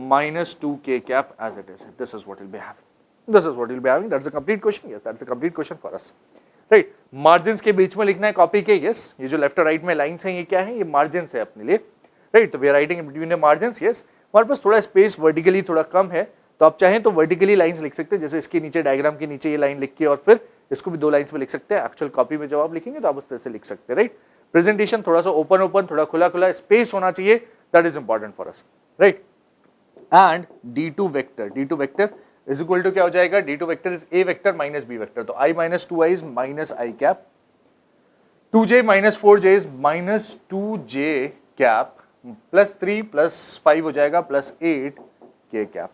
minus 2K cap as it is. This is what we'll be having. This is what we'll be having. That's a complete question. Yes, that's a complete question for us. Right. Margins के बीच में लिखना है copy के, yes. ये जो left और right में lines हैं ये क्या है, ये मार्जिन्स है अपने लिए, राइट। तो we are writing between the margins, yes. हमारे पास थोड़ा स्पेस वर्टिकली थोड़ा कम है, तो आप चाहें तो वर्टिकली लाइंस लिख सकते हैं, जैसे इसके नीचे डायग्राम के नीचे ये लाइन लिख के और फिर इसको भी 2 लाइंस में लिख सकते हैं। एक्चुअल कॉपी में जब आप लिखेंगे तो आप उस तरह से लिख सकते हैं, राइट। प्रेजेंटेशन थोड़ा सा ओपन ओपन, थोड़ा खुला खुला, स्पेस होना चाहिए, that is important for us, right. And d2 vector is equal to क्या हो जाएगा, d2 vector is a vector minus b vector, तो I minus 2i is minus i cap, 2j minus 4j is minus 2j cap, plus 3 plus 5 हो जाएगा plus 8 k cap.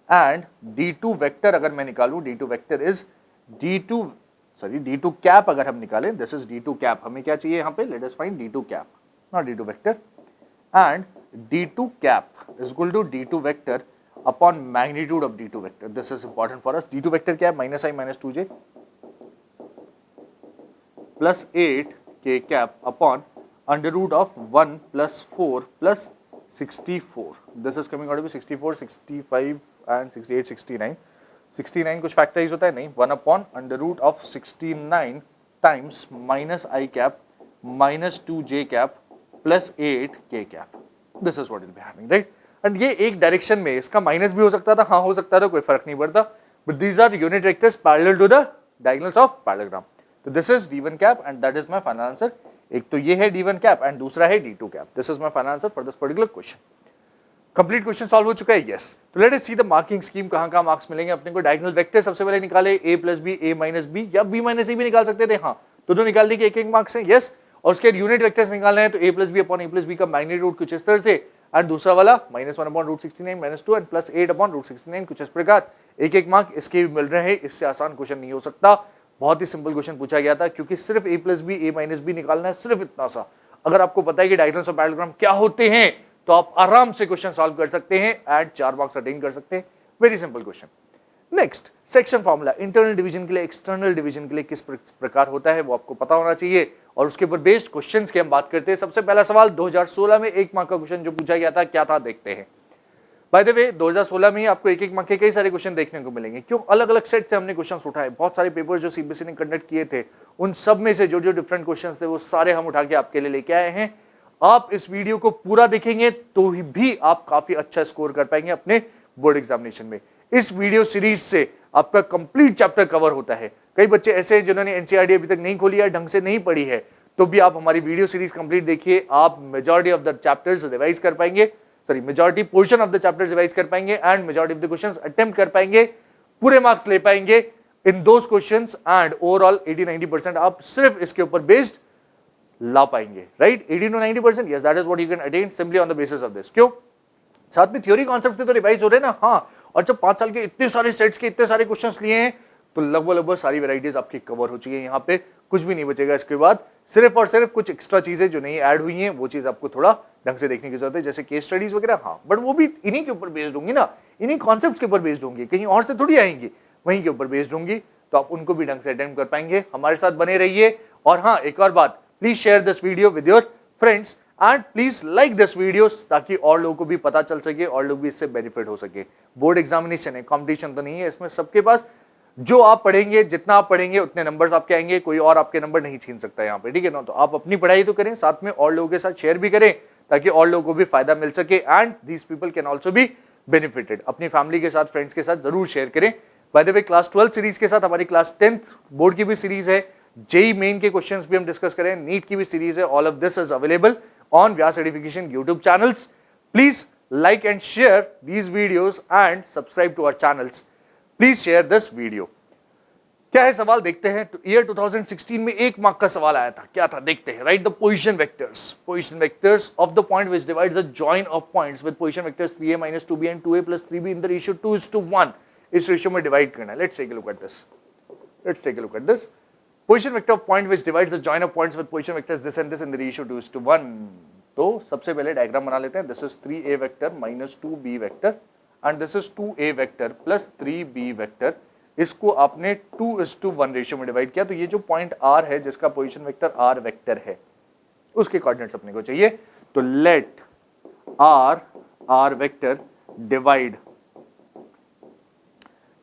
And d2 vector अगर मैं निकालूं, d2 vector is d2 cap अगर हम निकालें, this is d2 cap, हमें क्या चाहिए यहाँ पे, let us find d2 cap, not d2 vector. And d2 cap is equal to d2 vector upon magnitude of d2 vector, this is important for us. d2 vector क्या है, minus i minus 2j plus 8 k cap upon under root of 1 plus 4 plus 64, this is coming out to be 64, 65 and 68, 69, 69 कुछ factorise होता है नहीं, 1 upon under root of 69 times minus i cap minus 2j cap plus 8 k cap, this is what will be having, right. And ये एक direction में, इसका minus भी हो सकता था, हाँ हो सकता था, कोई फर्क नहीं पड़ता, but these are unit vectors parallel to the diagonals of parallelogram. तो this is d1 cap and that is my final answer. एक तो ये है d1 कैप एंड दूसरा है d2 cap, this is my final answer for this particular question. Complete question solve हो चुका है, यस। तो let us see the marking scheme, कहां मार्क्स मिलेंगे अपने को। डायगोनल वेक्टर सबसे पहले निकाले, a plus b, a minus b, या b माइनस ए भी निकाल सकते थे, हाँ, तो निकालने के एक मार्क्स है, यस। और उसके यूनिट वेक्टर्स निकालना है, तो a plus b upon a plus b का मैग्नीट्यूड कुछ इस तरह से, एंड दूसरा वाला minus 1 upon root 69 minus 2 and plus 8 upon root 69, कुछ इस प्रकार। एक मार्क इसके भी मिल रहे हैं, इससे आसान क्वेश्चन नहीं हो सकता, बहुत ही सिंपल क्वेश्चन पूछा गया था, क्योंकि सिर्फ a plus b, a minus b निकालना है, सिर्फ इतना सा। अगर आपको पता है कि डायगोनल्स ऑफ पैरेललोग्राम क्या होते हैं, तो आप आराम से क्वेश्चन सॉल्व कर सकते हैं एंड 4 मार्क्स अटेन कर सकते हैं, very simple question. Next, section formula, internal division के लिए, एक्सटर्नल डिवीजन के लिए किस प्रकार होता है वो आपको पता होना चाहिए, और उसके ऊपर बेस्ड क्वेश्चंस की हम बात करते हैं। सबसे पहला सवाल 2016 में 1 मार्क का क्वेश्चन जो पूछा गया था, क्या था, देखते हैं। बाय द वे 2016 में ही आपको एक मार्क के कई सारे क्वेश्चन देखने को मिलेंगे, क्यों, अलग अलग सेट से हमने क्वेश्चन उठाए, बहुत सारे पेपर्स जो सीबीएसई ने कंडक्ट किए थे, उन सब में से जो जो डिफरेंट क्वेश्चन थे वो सारे हम उठा के आपके लिए लेके आए हैं। आप इस वीडियो को पूरा देखेंगे तो भी आप काफी अच्छा स्कोर कर पाएंगे अपने बोर्ड एग्जामिनेशन में। इस वीडियो सीरीज से आपका कंप्लीट चैप्टर कवर होता है। कई बच्चे ऐसे हैं जिन्होंने एनसीईआरटी अभी तक नहीं खोली है, ढंग से नहीं पढ़ी है, तो भी आप हमारी वीडियो सीरीज कंप्लीट देखिए, आप majority of the chapters revise कर पाएंगे, majority portion of the chapters revise कर पाएंगे and majority of the questions attempt कर पाएंगे, पूरे मार्क्स ले पाएंगे इन दोस क्वेश्चंस, एंड ओवरऑल 80-90% आप सिर्फ इसके ऊपर बेस्ड ला पाएंगे, right. 80-90%, yes, that is what you can attain simply on the basis of this. क्यों, साथ में थ्योरी कॉन्सेप्ट्स तो रिवाइज हो रहे हैं ना, हाँ, और जब 5 साल के इतने सारे सेट्स के इतने सारे क्वेश्चंस लिए हैं, तो लगभग सारी वैरायटीज आपकी कवर हो चुकी है, यहाँ पे कुछ भी नहीं बचेगा इसके बाद, सिर्फ और सिर्फ कुछ एक्स्ट्रा चीजें जो नहीं ऐड हुई हैं वो चीज आपको थोड़ा ढंग से देखने की जरूरत है, जैसे केस स्टडीज वगैरह, हाँ, बट वो भी इन्हीं के ऊपर बेस्ड होंगी ना, इन्हीं कॉन्सेप्ट्स के ऊपर बेस्ड होंगी, कहीं और से थोड़ी आएंगी, वहीं के ऊपर बेस्ड होंगी, तो आप उनको भी ढंग से अटेम्प्ट कर पाएंगे। हमारे साथ बने रहिए, और हाँ, एक और बात, please share this video with your friends and please like this video, ताकि और लोगों को भी पता चल सके, और लोग भी इससे बेनिफिट हो सके। बोर्ड एग्जामिनेशन है, कॉम्पिटिशन तो नहीं है इसमें, सबके पास जो आप पढ़ेंगे, जितना आप पढ़ेंगे उतने नंबर्स आपके आएंगे, कोई और आपके नंबर नहीं छीन सकता है यहाँ पे, ठीक है ना। तो आप अपनी पढ़ाई तो करें, साथ में और लोगों के साथ शेयर भी करें, ताकि और लोगों को भी फायदा मिल सके, and these people can also be benefited. अपनी फैमिली के साथ, फ्रेंड्स के साथ जरूर शेयर करें। By the way, class 12 series के साथ हमारी क्लास 10th बोर्ड की भी सीरीज है, जेई मेन के क्वेश्चंस भी हम डिस्कस करें, नीट की भी सीरीज है, all of this is available on Vyas education YouTube channels. Please like and share these videos and subscribe to our channels. Please share this video. क्या है सवाल, देखते हैं। तो ईयर 2016 में 1 मार्क का सवाल आया था, क्या था, देखते हैं। Right the position vectors of the point which divides the join of points with position vectors 3a minus 2b and 2a plus 3b in the ratio 2:1, इस रेशियो में डिवाइड करना है। Let's take a look at this. Position vector of point which divides the join of points with position vectors this and this in the ratio 2:1। तो सबसे पहले diagram बना लेते हैं। This is 3a vector minus 2b vector and this is 2a vector plus 3b vector. इसको आपने 2:1 ratio में divide किया, तो ये जो पॉइंट r है, जिसका पोजीशन वेक्टर r वेक्टर है, उसके कोऑर्डिनेट्स अपने को चाहिए। तो लेट r वेक्टर डिवाइड,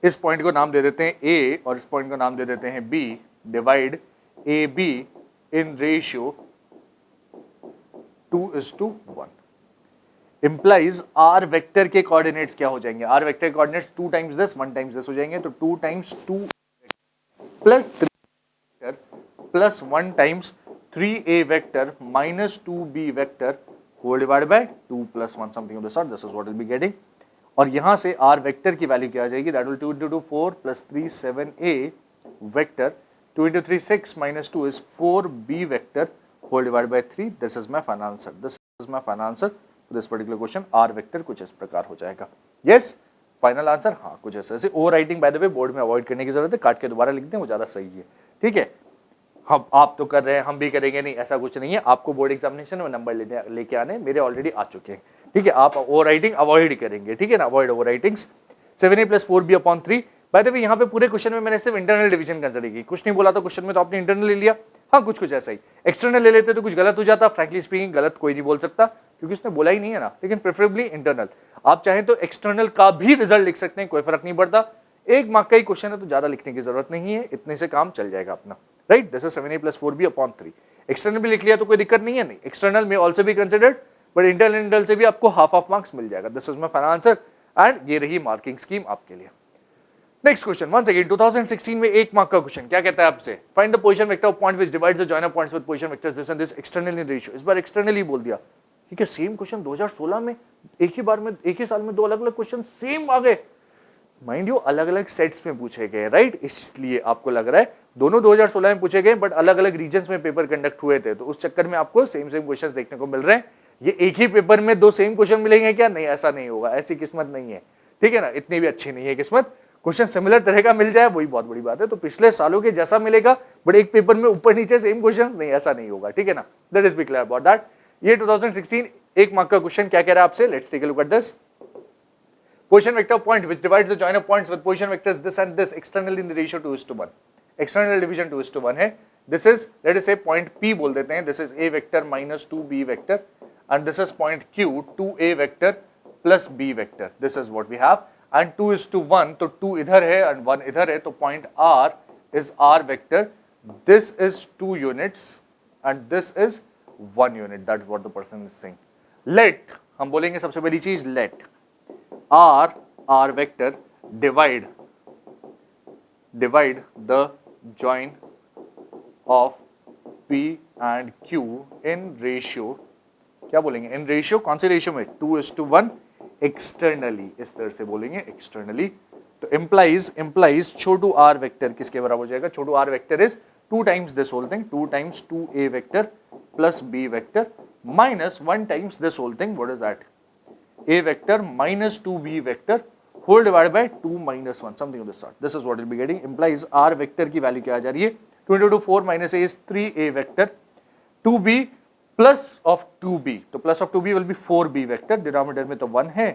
इस पॉइंट को नाम दे देते हैं a और इस पॉइंट को नाम दे देते हैं b, divide a b in ratio 2:1 implies r vector के कोऑर्डिनेट्स क्या हो जाएंगे? r वेक्टर के coordinates 2 times this 1 times this हो जाएंगे, तो 2 times 2 plus 3 vector plus 1 times 3a vector minus 2b vector whole divided by 2 plus 1 something of the sort, this is what will be getting. और यहां से r vector की value क्या आ जाएगी? That will 2 into 2 4 plus 3 7a vector 2 into 3 6 minus 2 is 4b vector whole divided by 3. This is my final answer. This is my final answer to this particular question. R vector कुछ इस प्रकार हो जाएगा। Yes, final answer हाँ कुछ ऐसे। Over writing by the way board में avoid करने की जरूरत है, काट के दोबारा लिख दें वो ज्यादा सही है। ठीक है, हम आप तो कर रहे हैं हम भी करेंगे, नहीं ऐसा कुछ नहीं है। आपको बोर्ड एग्जामिनेशन में नंबर लेके आने मेरे ऑलरेडी आ चुके हैं। ठीक है, आप ओवर राइटिंग अवॉइड करेंगे, ठीक है ना, avoid over writings. 7a + 4b/3। By the way यहाँ पे पूरे क्वेश्चन में मैंने सिर्फ इंटरनल डिवीजन कंसीडर की, कुछ नहीं बोला था क्वेश्चन में, तो आपने इंटरनल ले लिया। हाँ कुछ कुछ ऐसा ही, एक्सटर्नल ले लेते तो कुछ गलत हो जाता। फ्रैंकली स्पीकिंग गलत कोई नहीं बोल सकता क्योंकि उसने बोला ही नहीं है ना, लेकिन प्रेफरेबली इंटरनल। आप चाहें तो एक्सटर्नल का भी रिजल्ट लिख सकते हैं, कोई फर्क नहीं पड़ता। 1 मार्क का ही क्वेश्चन है तो ज्यादा लिखने की जरूरत नहीं है, इतने से काम चल जाएगा अपना। Right, this is 7a + 4b/3। External भी लिख लिया तो कोई दिक्कत नहीं है, नहीं एक्सटर्नल में ऑल्सो भी कंसिडर्ड, बट इंटरनल से भी आपको हाफ मार्क्स मिल जाएगा। This is my final answer and ये रही मार्किंग स्कीम आपके लिए। नेक्स्ट क्वेश्चन, वंस अगेन 2016 में 1 मार्क का क्वेश्चन क्या कहता है आपसे? Find the position vector of point which divides the join of points with position vectors this and this external in ratio. इस बार एक्सटर्नली बोल दिया। ठीक है, सेम क्वेश्चन 2016 में एक ही बार में एक ही साल में दो अलग अलग क्वेश्चन सेम आ गए। माइंड यू अलग अलग सेट्स में पूछे गए, राइट, इसलिए आपको लग रहा है दोनों 2016 में पूछे गए बट अलग अलग रीजन्स में पेपर कंडक्ट हुए थे, तो उस चक्कर में आपको सेम क्वेश्चंस देखने को मिल रहे हैं। ये एक ही पेपर में दो सेम क्वेश्चन मिलेंगे क्या? नहीं, ऐसा नहीं होगा, ऐसी किस्मत नहीं है। ठीक है ना, इतनी भी अच्छी नहीं है किस्मत। क्वेश्चन सिमिलर तरह का मिल जाए वही बहुत बड़ी बात है। तो पिछले सालों के जैसा मिलेगा बट एक पेपर में ऊपर नीचे सेम क्वेश्चंस, नहीं ऐसा नहीं होगा। ठीक है ना, let us B clear about that. ये 2016 1 मार्क का क्वेश्चन क्या कह रहा है आपसे? Let's take a look at this. Position vector of point which divides the join of points with position vectors this and this externally in the ratio 2:1. External division 2:1 है। This is, let us say point P बोल देते हैं, this is A vector minus 2B vector and this is point Q 2A vector plus B vector. This is what we have and 2:1, तो 2 इधर है and 1 इधर है, तो point R is R vector. This is 2 units and this is 1 unit. That's what the person is saying. Let, हम बोलेंगे सबसे पहली चीज let R vector divide the join of P and Q in ratio, क्या बोलेंगे in ratio? कौन से ratio में? 2:1 एक्सटर्नली, इस तरह से बोलेंगे एक्सटर्नली। तो implies छोटू r वेक्टर किसके बराबर हो जाएगा? छोटू r vector is 2 times this whole thing, 2 times 2a vector plus b vector minus 1 times this whole thing, what is that? A vector minus 2b vector whole divided by 2 minus 1 something of this sort. This is what we'll be getting. Implies R vector की value क्या आ जा रही है? 2 into 4 minus a is 3a vector, 2b plus of 2b, तो plus of 2b will be 4b vector, denominator में तो 1 है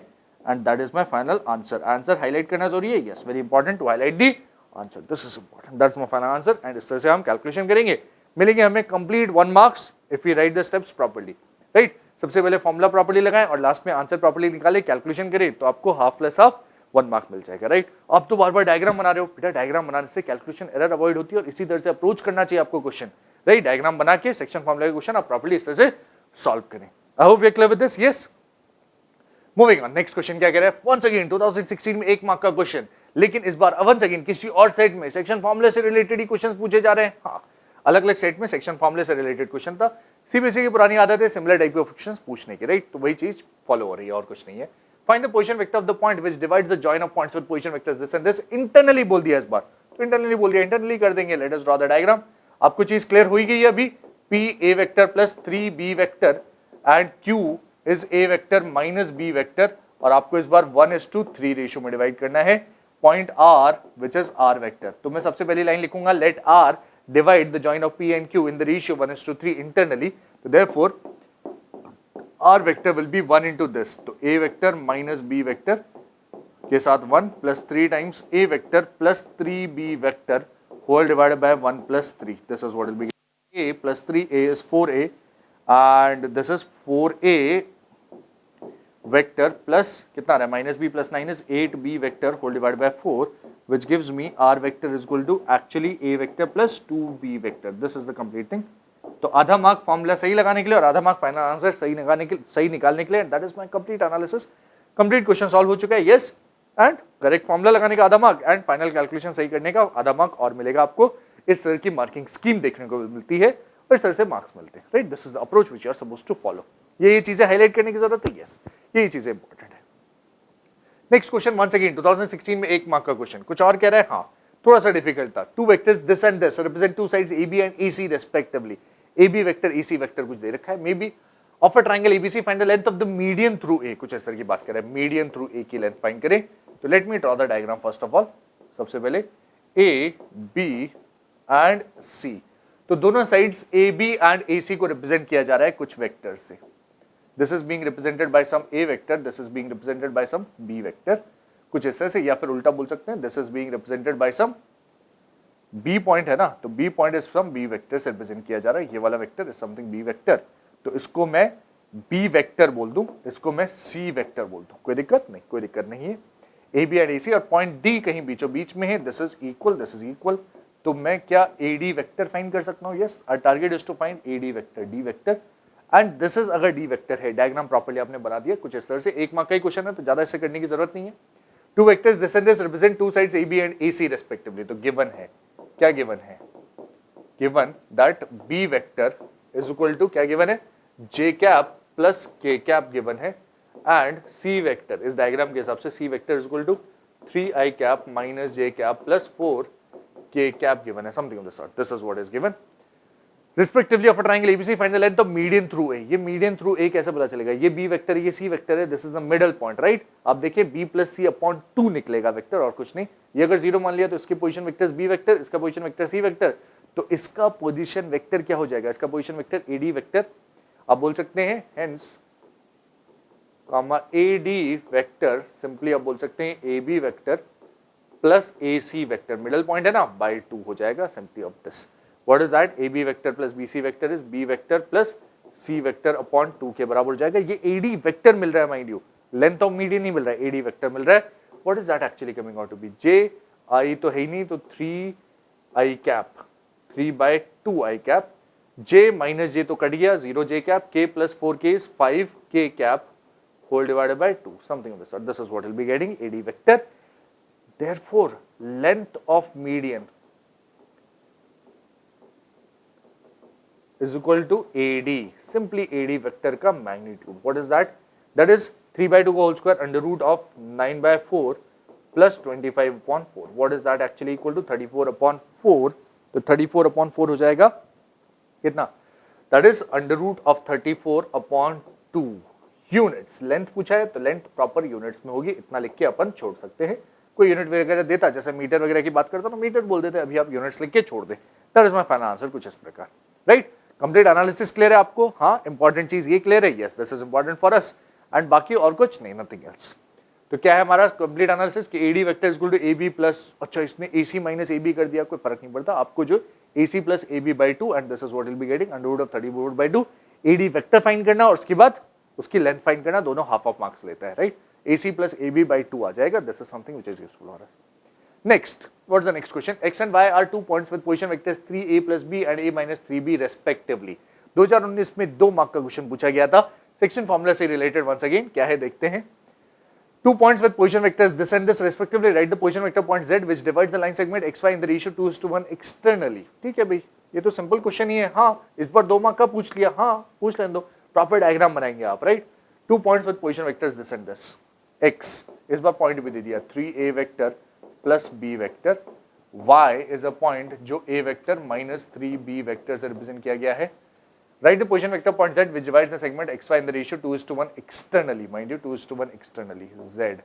and that is my final answer. Answer highlight करना जरूरी है, yes, very important to highlight the answer. This is important. That's my final answer and इस तरह से हम कैलकुलेशन करेंगे। मिलेंगे हमें complete 1 marks if we write the steps properly, right? सबसे पहले फॉर्मूला प्रॉपर्ली लगाएं और लास्ट में आंसर प्रॉपर्ली निकाले, कैलकुलेशन करें, तो आपको हाफ प्लस हाफ 1 मार्क मिल जाएगा, राइट? अब तो बार बार डायग्राम बना रहे हो, बेटा डायग्राम बनाने से कैलकुलेशन एरर अवॉइड होती है और इसी तरह से अप्रोच करना चाहिए आपको क्वेश्चन, राइट? डायग्राम बना के सेक्शन फॉर्मूला के क्वेश्चन आप प्रॉपर्ली इस तरह से सॉल्व करें। I hope you are clear with this. Yes, moving on, next question क्या कह रहा है? वंस अगेन 2016 में 1 मार्क का क्वेश्चन, लेकिन इस बार वंस अगेन किसी और सेट में सेक्शन फॉर्मूले से रिलेटेड ही क्वेश्चन पूछे जा रहे हैं। हाँ, अलग अलग सेट में सेक्शन फॉर्मूले से रिलेटेड क्वेश्चन था। सीबीएसई की पुरानी आदत है सिमिलर टाइप के क्वेश्चंस पूछने की, राइट? तो वही चीज फॉलो हो रही है और कुछ नहीं है। Find the position vector of the point which divides the join of points with position vectors this and this. Internally बोल दिया इस बार, तो इंटरनली बोल दिया, इंटरनली कर देंगे। Let us draw the diagram. आपको चीज क्लियर हुई गई है अभी। P a vector plus 3b vector and Q is a vector minus b vector, और आपको इस बार 1:3 रेशियो में डिवाइड करना है point R which is R vector. तो मैं सबसे पहली लाइन लिखूंगा let R divide the join of P and Q in the ratio 1:3 internally. So therefore R vector will be 1 into this. तो A vector minus B vector के साथ 1 plus 3 times A vector plus 3B vector whole divided by 1 plus 3. This is what will be A plus 3A is 4A and this is 4A vector plus कितना आ रहा है minus b plus 9 is 8b vector whole divide by 4 which gives me r vector is equal to actually a vector plus 2b vector. This is the complete thing. तो आधा mark formula सही लगाने के लिए और आधा मार्क फाइनल आंसर सही निकालने के लिए, that is my complete analysis. Complete question solve हो चुका है. यस, एंड करेक्ट फॉर्मूला लगाने का आधा मार्क एंड फाइनल कैलकुलेशन सही करने का आधा मार्क और मिलेगा आपको. इस तरह की मार्किंग स्कीम देखने को मिलती है और इस तरह से मार्क्स मिलते हैं. Right, this is the approach which you are supposed to follow. ये चीजें हाईलाइट करने की जरूरत है. यस, ये चीजें इंपॉर्टेंट है. नेक्स्ट क्वेश्चन वंस अगेन 2016 में 1 मार्क का क्वेश्चन कुछ और कह रहा है. हाँ, थोड़ा सा डिफिकल्ट था. To vectors this and this represent two sides AB and AC respectively. AB vector AC vector कुछ दे रखा है. May be of a triangle ABC find the length of the median through A. कुछ इस तरह की बात कर रहा है. मीडियन थ्रू A की लेंथ फाइंड करें. तो late me draw the diagram first of all. सबसे पहले A, B एंड C. तो दोनों साइड्स AB एंड AC को रिप्रेजेंट किया जा रहा है कुछ वेक्टर से. This is being represented by some A vector, this is being represented by some B vector. कुछ इस तरह से, या फिर उल्टा बोल सकते हैं, this is being represented by some B point है ना, तो B point is from B vector से represent किया जा रहा है. ये वाला vector is something B vector. तो इसको मैं B vector बोल दूं, इसको मैं C vector बोल दूं. कोई दिक्कत नहीं, कोई दिक्कत नहीं है. A, B and AC और पॉइंट D कहीं बीचों बीच में है. This is equal, this is equal. तो मैं क्या AD वेक्टर फाइंड कर सकता हूँ? Yes, our target is to find AD vector, D vector. And this is अगर डी वेक्टर है, डायग्राम प्रॉपर्ली आपने बना दिया कुछ इस तरह से. 1 मार्क का ही क्वेश्चन है तो ज्यादा इससे करने की जरूरत नहीं है. Two vectors this and this represent two sides AB and AC respectively. तो गिवन है, क्या गिवन है? Given that B vector is equal to क्या गिवन है? J cap plus K cap given है. एंड C वेक्टर इस diagram के हिसाब से C vector is equal to 3i cap minus J cap plus 4K cap given है. Something of the sort. This is what is given. Respectively of a triangle ABC, find the length of median through A. ये median through A कैसे पता चलेगा? ये B vector, ये C vector है. This is the middle point, right? आप देखिए B plus C upon 2 निकलेगा वेक्टर और कुछ नहीं. ये अगर 0 मान लिया तो इसकी पोजीशन वेक्टर B वेक्टर, इसका पोजीशन वेक्टर C वेक्टर. तो इसका पोजीशन वेक्टर क्या हो जाएगा? इसका पोजीशन वेक्टर AD वेक्टर. आप बोल सकते हैं hence AD वेक्टर सिंपली आप बोल सकते हैं AB vector plus AC vector, middle point है ना, by 2 हो जाएगा. Simply of this What is that? AB vector plus BC vector is B vector plus C vector upon 2 के बराबर हो जाएगा. ये AD vector मिल रहा है mind you, length of median नहीं मिल रहा है, AD vector मिल रहा है. What is that actually coming out to be? J I तो है ही नहीं, तो 3i cap, 3 by 2i cap. J minus J तो कट गया, 0j cap. K plus 4k is 5k cap whole divided by 2. Something of this sort. This is what we'll be getting, AD vector. Therefore, length of median is equal to AD, simply AD vector का magnitude. What is that? That is 3 by 2 का whole square under root of 9 by 4 plus 25 upon 4. What is that actually equal to? 34 upon 4. तो 34 upon 4 हो जाएगा कितना? That is under root of 34 upon 2 units. Length पूछा है तो length proper units में होगी, इतना लिख के अपन छोड़ सकते हैं. कोई यूनिट वगैरह देता, जैसे मीटर वगैरह की बात करता तो मीटर बोल देते, अभी आप यूनिट्स लिख के छोड़ दे. That is my final answer, कुछ इस प्रकार. राइट, कंप्लीट एनालिसिस क्लियर है आपको? हाँ, इंपॉर्टेंट चीज ये क्लियर है. Yes, this is important for us. And बाकी और कुछ नहीं, नथिंग एल्स. तो क्या है हमारा कंप्लीट एनालिसिस कि AD vector is equal to AB plus, अच्छा इसने AC माइनस AB कर दिया, कोई फर्क नहीं पड़ता आपको, जो AC plus AB by 2 and this is what will be getting under root of 34 by 2. AD vector find करना और उसके बाद उसकी लेंथ फाइंड करना, दोनों हाफ ऑफ मार्क्स लेता है. Right, AC plus AB by 2 आ जाएगा. This is something which is useful for us. Next, what is the next question? X and Y are 2 points with position vectors 3a plus b and a minus 3b respectively. 2019 में 2 mark का question पूछा गया था. Section formula से related once again क्या है देखते हैं. 2 points with position vectors this and this respectively. Write the position vector point z which divides the line segment xy in the ratio 2:1 externally. ठीक है भाई, ये तो सिंपल क्वेश्चन ही है. हाँ, इस बार 2 मार्क का पूछ लिया. हाँ, पूछ लेने दो. प्रॉपर डायग्राम बनाएंगे आप. Right, 2 points with position vectors this and this. x इस बार पॉइंट भी दे दिया 3a vector plus b vector. y is a point जो a vector minus 3b vector से रिप्रेजेंट किया गया है. Write the position vector point z which divides the segment xy in the ratio 2:1 externally. Mind you, 2:1 externally. z.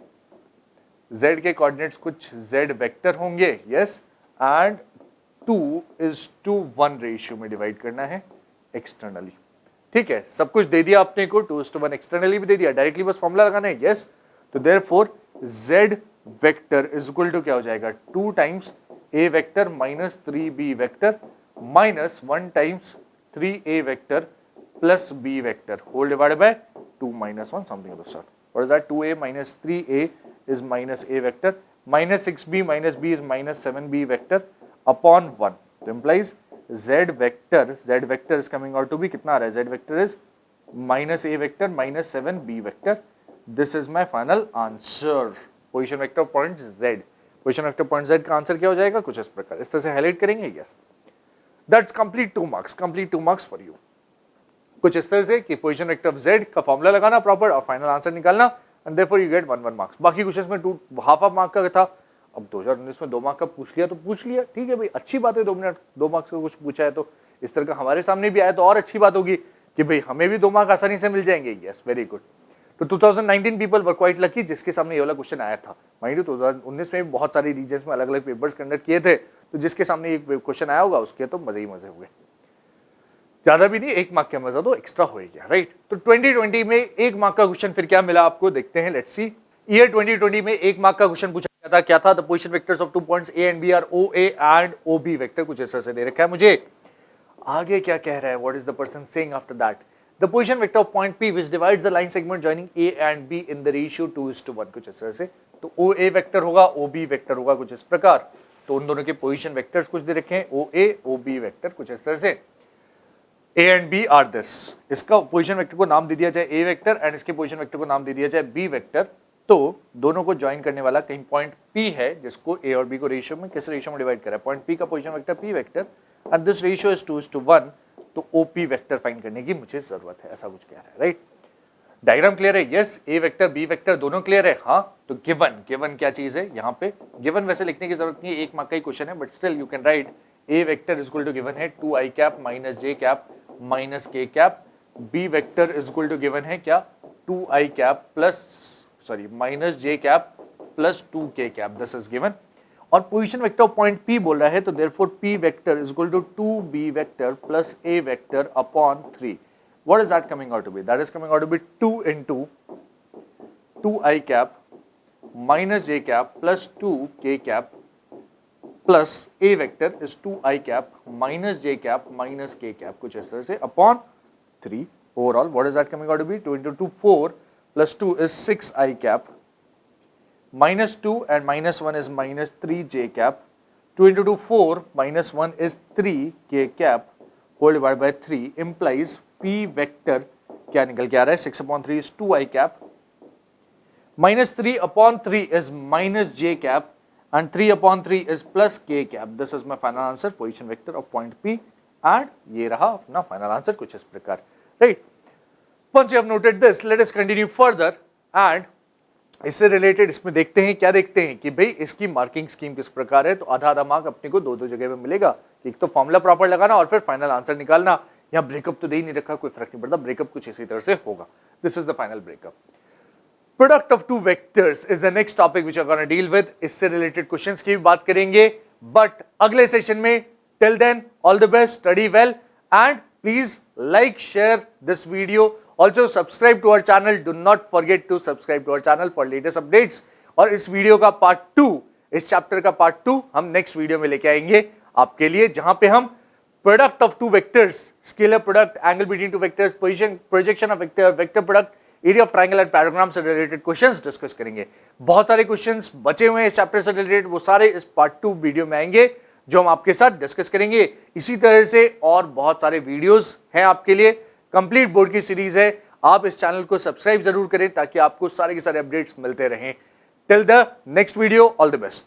z के coordinates कुछ z vector होंगे. yes, and 2:1 ratio में divide करना है एक्सटर्नली. ठीक है, सब कुछ दे दिया आपने को, 2:1 एक्सटर्नली भी दे दिया, डायरेक्टली बस फॉर्मूला लगाना है. yes, तो therefore z vector is equal to क्या हो जाएगा? 2 times a vector minus 3b vector minus 1 times 3a vector plus b vector whole divided by 2 minus 1, something of the sort. What is that? 2a minus 3a is minus a vector, minus 6b minus b is minus 7b vector upon 1. So implies z vector is coming out to be कितना आ रहा है? Z vector is minus a vector minus 7b vector. This is my final answer. Position vector point z. Position vector point z का answer क्या हो जाएगा? कुछ इस प्रकार, इस तरह से हाईलाइट करेंगे. Yes. That's complete 2 marks. Complete 2 marks for you. कुछ इस तरह से कि पोजीशन वेक्टर ऑफ z का फॉर्मूला लगाना प्रॉपर और फाइनल आंसर निकालना and therefore you gate 1 marks. बाकी क्वेश्चंस में हाफ मार्क का था. अब 2019 में 2 मार्क का पूछ लिया तो पूछ लिया, ठीक है भाई, अच्छी बात है. 2 मार्क्स का कुछ पूछा है तो इस तरह का हमारे सामने भी आया तो और अच्छी बात होगी कि भाई हमें भी 2 मार्क आसानी से मिल जाएंगे. Yes, very good. तो 2019 पीपल वर क्वाइट लकी जिसके सामने ये वाला क्वेश्चन आया था. माइंड यू 2019 में भी बहुत सारे रीजन्स में अलग अलग पेपर्स कंडक्ट किए थे, तो जिसके सामने ये क्वेश्चन आया होगा उसके तो मजे ही मजे हुए. ज्यादा भी नहीं, 1 मार्क का मजा तो एक्स्ट्रा हो गया, राइट. तो 2020 में 1 मार्क का क्वेश्चन फिर क्या मिला आपको, देखते हैं. Let's see. ईयर 2020 में 1 मार्क का क्वेश्चन पूछा गया था. क्या था? The position vectors of 2 points A and B are O A and O B vector. कुछ ऐसा से दे रखा है मुझे. आगे क्या कह रहा है? What is the person saying after that? The position vector of point P which divides the line segment joining A and B in the ratio 2:1. कुछ ऐसा से. तो OA वेक्टर होगा, OB वेक्टर होगा, कुछ इस प्रकार. तो उन दोनों के पोजीशन वेक्टर्स कुछ दे रखे हैं, OA OB वेक्टर, कुछ इस तरह से. A and B are this. इसका पोजीशन वेक्टर को नाम दे दिया जाए A वेक्टर एंड इसके पोजीशन वेक्टर को नाम दे दिया जाए B वेक्टर. तो दोनों को ज्वाइन करने वाला कहीं पॉइंट P है जिसको A और B को रेशियो में किस रेशियो में डिवाइड करा है? पॉइंट P का position vector P vector and this ratio is 2:1. तो OP वेक्टर फाइंड करने की मुझे जरूरत है, ऐसा कुछ कह रहा है, राइट. डायग्राम क्लियर है? Yes. A vector B vector दोनों क्लियर है. हाँ, तो गिवन क्या चीज है यहाँ पे? गिवन वैसे लिखने की जरूरत नहीं है, 1 मार्क का ही क्वेश्चन है, but still you can write A vector is equal to given है 2i cap minus j cap minus k cap. B vector is equal to given है क्या? 2i cap minus j cap plus 2k cap. This is given. और position vector of point P बोल रहा है, तो therefore P vector is equal to 2B vector plus A vector upon 3. What is that coming out to be? That is coming out to be 2 into 2i cap minus j cap plus 2k cap plus A vector is 2i cap minus j cap minus k cap. कुछ इस तरह से upon 3. Overall, what is that coming out to be? 2 into 2 4 plus 2 is 6i cap minus 2 and minus 1 is minus 3j cap. 2 into 2 4 minus 1 is 3k cap whole divided by 3 implies P vector क्या निकल के आ रहा है? 6/3 is 2i cap minus 3/3 is minus j cap and 3/3 is plus k cap. This is my final answer, position vector of point P, and ये रहा अपना final answer कुछ इस प्रकार, right? Once you have noted this, let us continue further and इससे related इसमें देखते हैं, क्या देखते हैं कि भाई इसकी मार्किंग स्कीम किस प्रकार है. तो आधा मार्क अपने को दो जगह में मिलेगा. एक तो फॉर्मूला प्रॉपर लगाना और फिर फाइनल आंसर निकालना. यहाँ ब्रेकअप तो दे ही नहीं रखा, कोई फर्क नहीं पड़ता, ब्रेकअप कुछ इसी तरह से होगा. This is the final breakup. Product of 2 vectors is the next topic which I am gonna deal with. इससे रिलेटेड क्वेश्चंस की भी बात करेंगे बट अगले सेशन में. Till then all the best, study well and please like share this video. Also subscribe to our channel. Do not forget to subscribe to our channel for latest updates. और इस video का part 2, इस chapter का part 2 हम next video में लेके आएंगे आपके लिए, जहां पे हम product of 2 vectors, scalar product, angle between 2 vectors, position, projection of vector, vector product, area of triangle and parallelogram से रिलेटेड क्वेश्चंस डिस्कस करेंगे. बहुत सारे क्वेश्चंस बचे हुए हैं इस चैप्टर से रिलेटेड, वो सारे इस पार्ट 2 वीडियो में आएंगे जो हम आपके साथ डिस्कस करेंगे. इसी तरह से और बहुत सारे वीडियोस हैं आपके लिए. कंप्लीट बोर्ड की सीरीज है. आप इस चैनल को सब्सक्राइब जरूर करें ताकि आपको सारे के सारे अपडेट्स मिलते रहें. Till the next video, all the best.